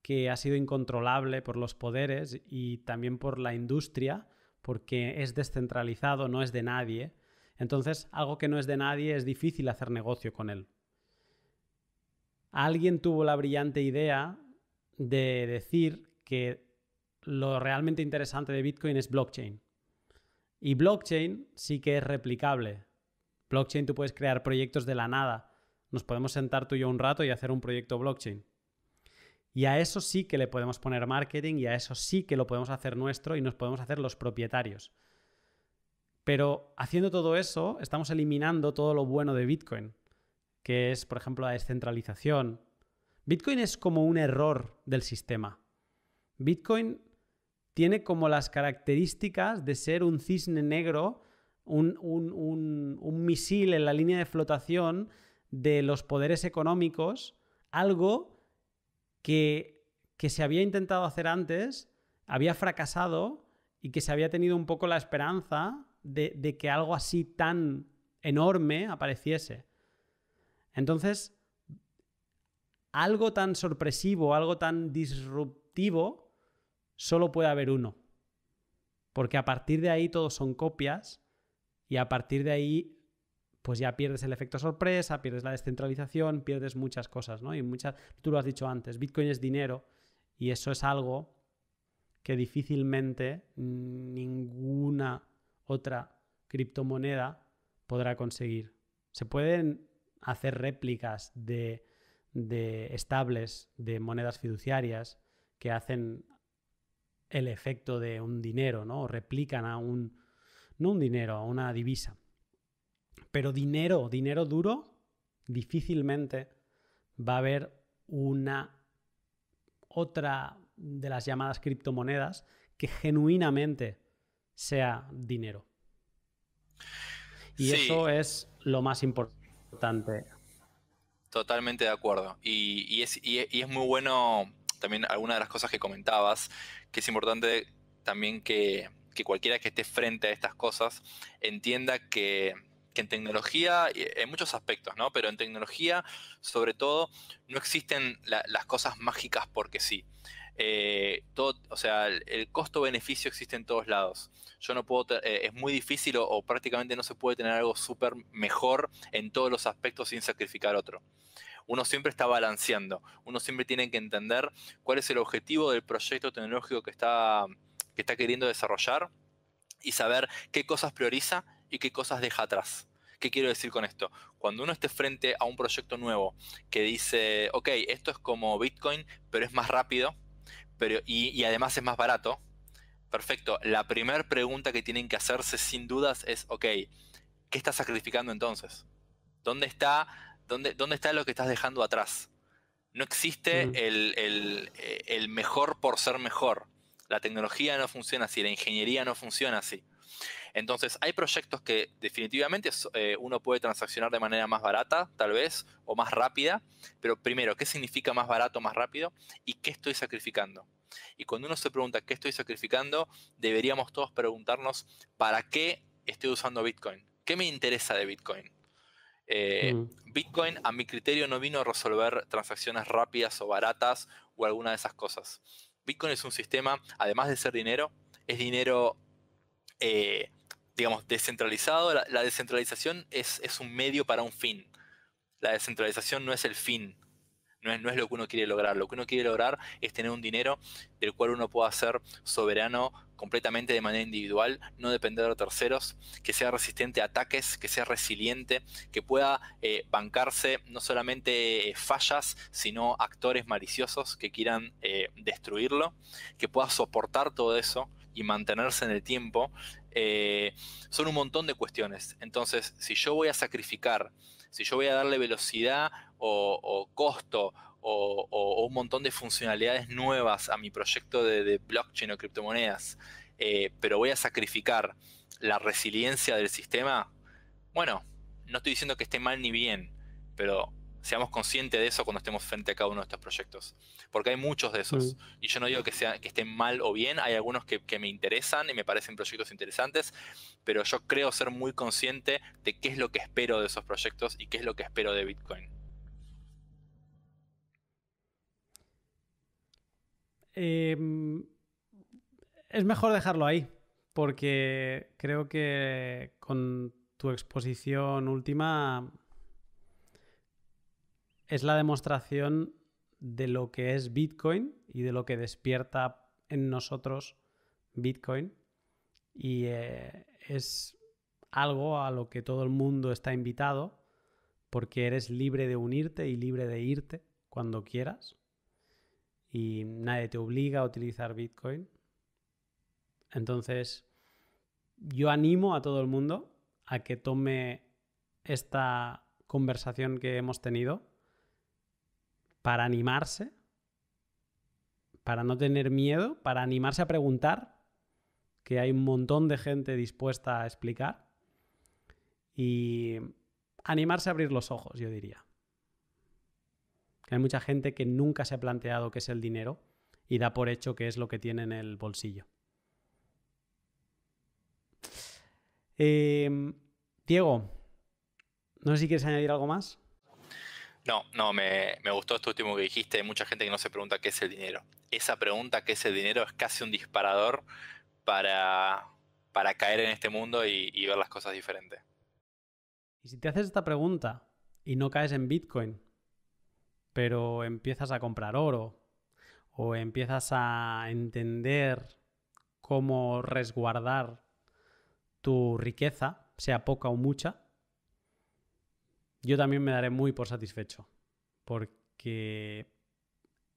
que ha sido incontrolable por los poderes y también por la industria, porque es descentralizado, no es de nadie. Entonces, algo que no es de nadie es difícil hacer negocio con él. Alguien tuvo la brillante idea de decir que lo realmente interesante de Bitcoin es blockchain. Y blockchain sí que es replicable. Blockchain tú puedes crear proyectos de la nada. Nos podemos sentar tú y yo un rato y hacer un proyecto blockchain. Y a eso sí que le podemos poner marketing y a eso sí que lo podemos hacer nuestro y nos podemos hacer los propietarios. Pero haciendo todo eso, estamos eliminando todo lo bueno de Bitcoin, que es, por ejemplo, la descentralización. Bitcoin es como un error del sistema. Bitcoin tiene como las características de ser un cisne negro, un misil en la línea de flotación de los poderes económicos, algo que se había intentado hacer antes, había fracasado y que se había tenido un poco la esperanza de que algo así tan enorme apareciese. Entonces, algo tan sorpresivo, algo tan disruptivo, solo puede haber uno. Porque a partir de ahí todos son copias y a partir de ahí pues ya pierdes el efecto sorpresa, pierdes la descentralización, pierdes muchas cosas, ¿no? Y tú lo has dicho antes, Bitcoin es dinero y eso es algo que difícilmente ninguna otra criptomoneda podrá conseguir. Se pueden hacer réplicas de estables, de monedas fiduciarias que hacen el efecto de un dinero, ¿no? O replican a no un dinero, a una divisa. Pero dinero duro, difícilmente va a haber una otra de las llamadas criptomonedas que genuinamente sea dinero. Y sí, eso es lo más importante. Totalmente de acuerdo. Y es muy bueno también algunas de las cosas que comentabas, que es importante también que cualquiera que esté frente a estas cosas entienda que en tecnología, en muchos aspectos, ¿no? Pero en tecnología, sobre todo, no existen las cosas mágicas porque sí. O sea, el costo-beneficio existe en todos lados. Yo no puedo, es muy difícil o prácticamente no se puede tener algo súper mejor en todos los aspectos sin sacrificar otro. Uno siempre está balanceando, uno siempre tiene que entender cuál es el objetivo del proyecto tecnológico que está queriendo desarrollar y saber qué cosas prioriza y qué cosas deja atrás. ¿Qué quiero decir con esto? Cuando uno esté frente a un proyecto nuevo que dice, ok, esto es como Bitcoin, pero es más rápido y además es más barato, perfecto. La primera pregunta que tienen que hacerse sin dudas es, ok, ¿qué estás sacrificando entonces? ¿Dónde está lo que estás dejando atrás? No existe el mejor por ser mejor. La tecnología no funciona así, la ingeniería no funciona así. Entonces, hay proyectos que definitivamente uno puede transaccionar de manera más barata, tal vez, o más rápida. Pero primero, ¿qué significa más barato, más rápido? ¿Y qué estoy sacrificando? Y cuando uno se pregunta qué estoy sacrificando, deberíamos todos preguntarnos ¿para qué estoy usando Bitcoin? ¿Qué me interesa de Bitcoin? Bitcoin, a mi criterio, no vino a resolver transacciones rápidas o baratas o alguna de esas cosas. Bitcoin es un sistema, además de ser dinero, es dinero, digamos, descentralizado. La descentralización es un medio para un fin. La descentralización no es el fin. no es lo que uno quiere lograr. Lo que uno quiere lograr es tener un dinero del cual uno pueda ser soberano completamente de manera individual, no depender de terceros, que sea resistente a ataques, que sea resiliente, que pueda bancarse no solamente fallas, sino actores maliciosos que quieran destruirlo, que pueda soportar todo eso y mantenerse en el tiempo. Son un montón de cuestiones. Entonces, si yo voy a sacrificar, si yo voy a darle velocidad o costo o un montón de funcionalidades nuevas a mi proyecto de blockchain o criptomonedas, pero voy a sacrificar la resiliencia del sistema, bueno, no estoy diciendo que esté mal ni bien, pero seamos conscientes de eso cuando estemos frente a cada uno de estos proyectos. Porque hay muchos de esos. Y yo no digo que estén mal o bien, hay algunos que me interesan y me parecen proyectos interesantes, pero yo creo ser muy consciente de qué es lo que espero de esos proyectos y qué es lo que espero de Bitcoin. Es mejor dejarlo ahí, porque creo que con tu exposición última es la demostración de lo que es Bitcoin y de lo que despierta en nosotros Bitcoin. Y es algo a lo que todo el mundo está invitado, porque eres libre de unirte y libre de irte cuando quieras. Y nadie te obliga a utilizar Bitcoin. Entonces, yo animo a todo el mundo a que tome esta conversación que hemos tenido para animarse, para no tener miedo, para animarse a preguntar, que hay un montón de gente dispuesta a explicar, y animarse a abrir los ojos, yo diría. Hay mucha gente que nunca se ha planteado qué es el dinero y da por hecho que es lo que tiene en el bolsillo. Diego, no sé si quieres añadir algo más. No, me gustó esto último que dijiste. Hay mucha gente que no se pregunta qué es el dinero. Esa pregunta, qué es el dinero, es casi un disparador para caer en este mundo y ver las cosas diferentes. Y si te haces esta pregunta y no caes en Bitcoin, pero empiezas a comprar oro o empiezas a entender cómo resguardar tu riqueza, sea poca o mucha, yo también me daré muy por satisfecho, porque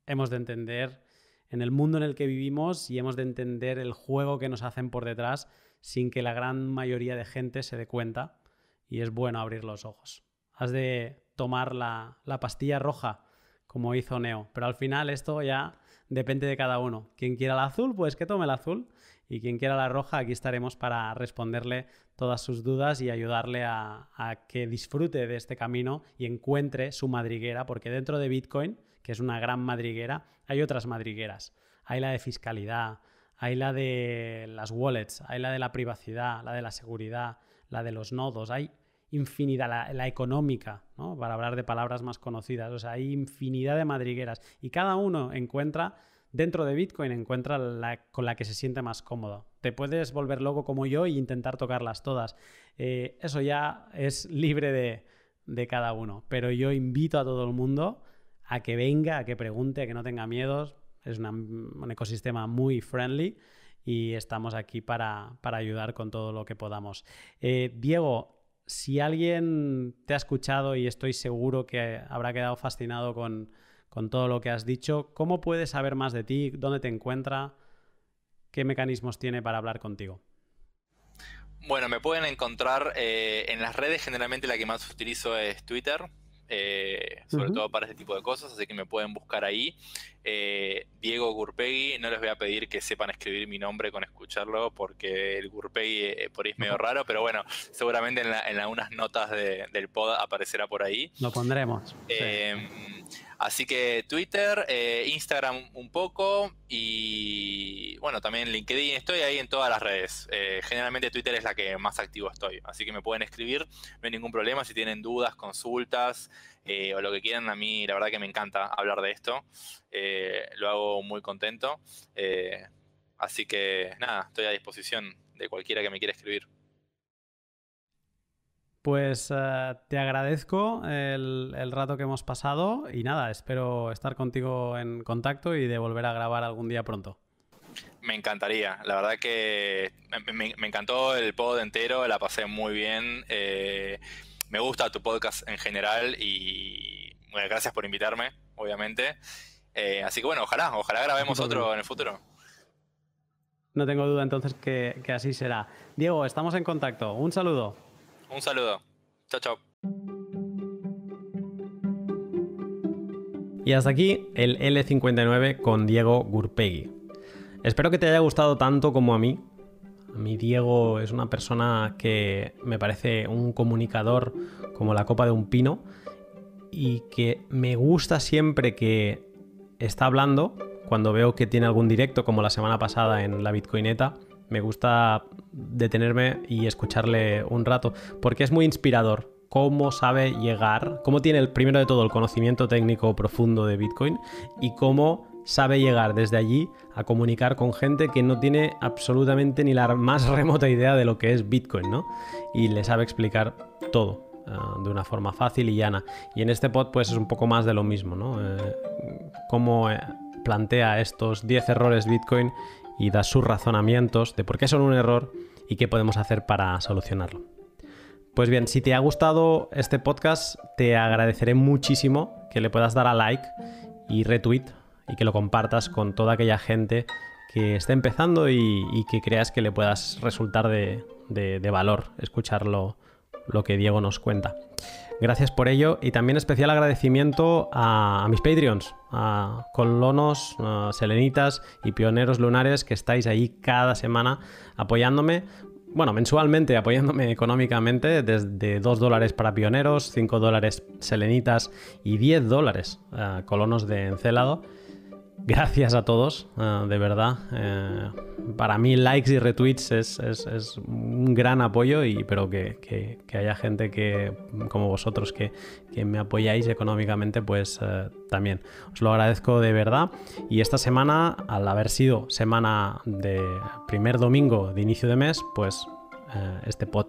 hemos de entender en el mundo en el que vivimos y hemos de entender el juego que nos hacen por detrás sin que la gran mayoría de gente se dé cuenta, y es bueno abrir los ojos. Has de tomar la pastilla roja como hizo Neo, pero al final esto ya depende de cada uno. Quien quiera la azul, pues que tome la azul, y quien quiera la roja, aquí estaremos para responderle todas sus dudas y ayudarle a que disfrute de este camino y encuentre su madriguera, porque dentro de Bitcoin, que es una gran madriguera, hay otras madrigueras. Hay la de fiscalidad, hay la de las wallets, hay la de la privacidad, la de la seguridad, la de los nodos, hay infinidad, la económica, ¿no? Para hablar de palabras más conocidas. O sea, hay infinidad de madrigueras y cada uno encuentra, dentro de Bitcoin, encuentra con la que se siente más cómodo. Te puedes volver loco como yo e intentar tocarlas todas. Eso ya es libre de cada uno. Pero yo invito a todo el mundo a que venga, a que pregunte, a que no tenga miedos. Es un ecosistema muy friendly y estamos aquí para ayudar con todo lo que podamos. Diego, si alguien te ha escuchado, y estoy seguro que habrá quedado fascinado con todo lo que has dicho, ¿cómo puede saber más de ti? ¿Dónde te encuentra? ¿Qué mecanismos tiene para hablar contigo? Bueno, me pueden encontrar en las redes. Generalmente la que más utilizo es Twitter, sobre todo para este tipo de cosas, así que me pueden buscar ahí. Diego Gurpegui. No les voy a pedir que sepan escribir mi nombre con escucharlo, porque el Gurpegui por ahí es medio raro, pero bueno, seguramente en unas notas del pod aparecerá por ahí. Lo pondremos. Así que Twitter, Instagram un poco, y bueno, también LinkedIn. Estoy ahí en todas las redes. Generalmente Twitter es la que más activo estoy, así que me pueden escribir, no hay ningún problema. Si tienen dudas, consultas o lo que quieran, a mí la verdad que me encanta hablar de esto. Lo hago muy contento. Así que nada, estoy a disposición de cualquiera que me quiera escribir. Pues te agradezco el rato que hemos pasado y nada, espero estar contigo en contacto y de volver a grabar algún día pronto. Me encantaría, la verdad que me encantó el pod entero, la pasé muy bien, me gusta tu podcast en general y bueno, gracias por invitarme, obviamente. Así que bueno, ojalá grabemos otro en el futuro. No tengo duda entonces que así será. Diego, estamos en contacto. Un saludo. Un saludo. Chao, chao. Y hasta aquí el L59 con Diego Gurpegui. Espero que te haya gustado tanto como a mí. A mí Diego es una persona que me parece un comunicador como la copa de un pino y que me gusta siempre que está hablando. Cuando veo que tiene algún directo, como la semana pasada en la Bitcoineta, me gusta detenerme y escucharle un rato, porque es muy inspirador cómo sabe llegar, cómo tiene primero de todo el conocimiento técnico profundo de Bitcoin y cómo sabe llegar desde allí a comunicar con gente que no tiene absolutamente ni la más remota idea de lo que es Bitcoin, ¿no? Y le sabe explicar todo de una forma fácil y llana. Y en este pod pues es un poco más de lo mismo, ¿no? Cómo plantea estos 10 errores Bitcoin y da sus razonamientos de por qué son un error y qué podemos hacer para solucionarlo. Pues bien, si te ha gustado este podcast, te agradeceré muchísimo que le puedas dar a like y retweet y que lo compartas con toda aquella gente que esté empezando y que creas que le puedas resultar de valor escuchar lo que Diego nos cuenta. Gracias por ello y también especial agradecimiento a mis Patreons, a colonos, a selenitas y pioneros lunares que estáis ahí cada semana apoyándome, bueno, mensualmente apoyándome económicamente, desde $2 para pioneros, $5 selenitas y $10 colonos de Encélado. Gracias a todos, de verdad. Para mí likes y retweets es un gran apoyo, pero que haya gente como vosotros que me apoyáis económicamente, pues también os lo agradezco de verdad. Y esta semana, al haber sido semana de primer domingo de inicio de mes, pues este pod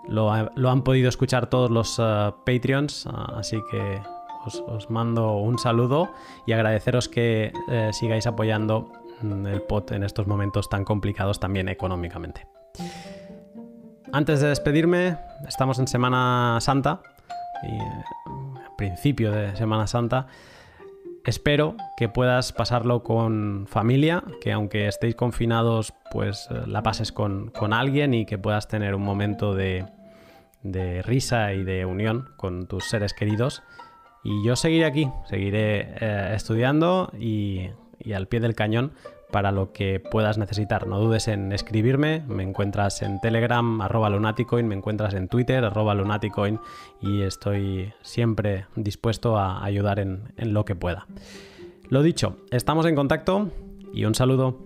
lo han podido escuchar todos los Patreons, así que os mando un saludo y agradeceros que sigáis apoyando el pod en estos momentos tan complicados también económicamente. Antes de despedirme, estamos en Semana Santa y principio de Semana Santa. Espero que puedas pasarlo con familia, que aunque estéis confinados, pues la pases con alguien y que puedas tener un momento de risa y de unión con tus seres queridos. Y yo seguiré aquí, seguiré estudiando y al pie del cañón para lo que puedas necesitar. No dudes en escribirme, me encuentras en Telegram, @lunaticoin, me encuentras en Twitter, @lunaticoin, y estoy siempre dispuesto a ayudar en lo que pueda. Lo dicho, estamos en contacto y un saludo.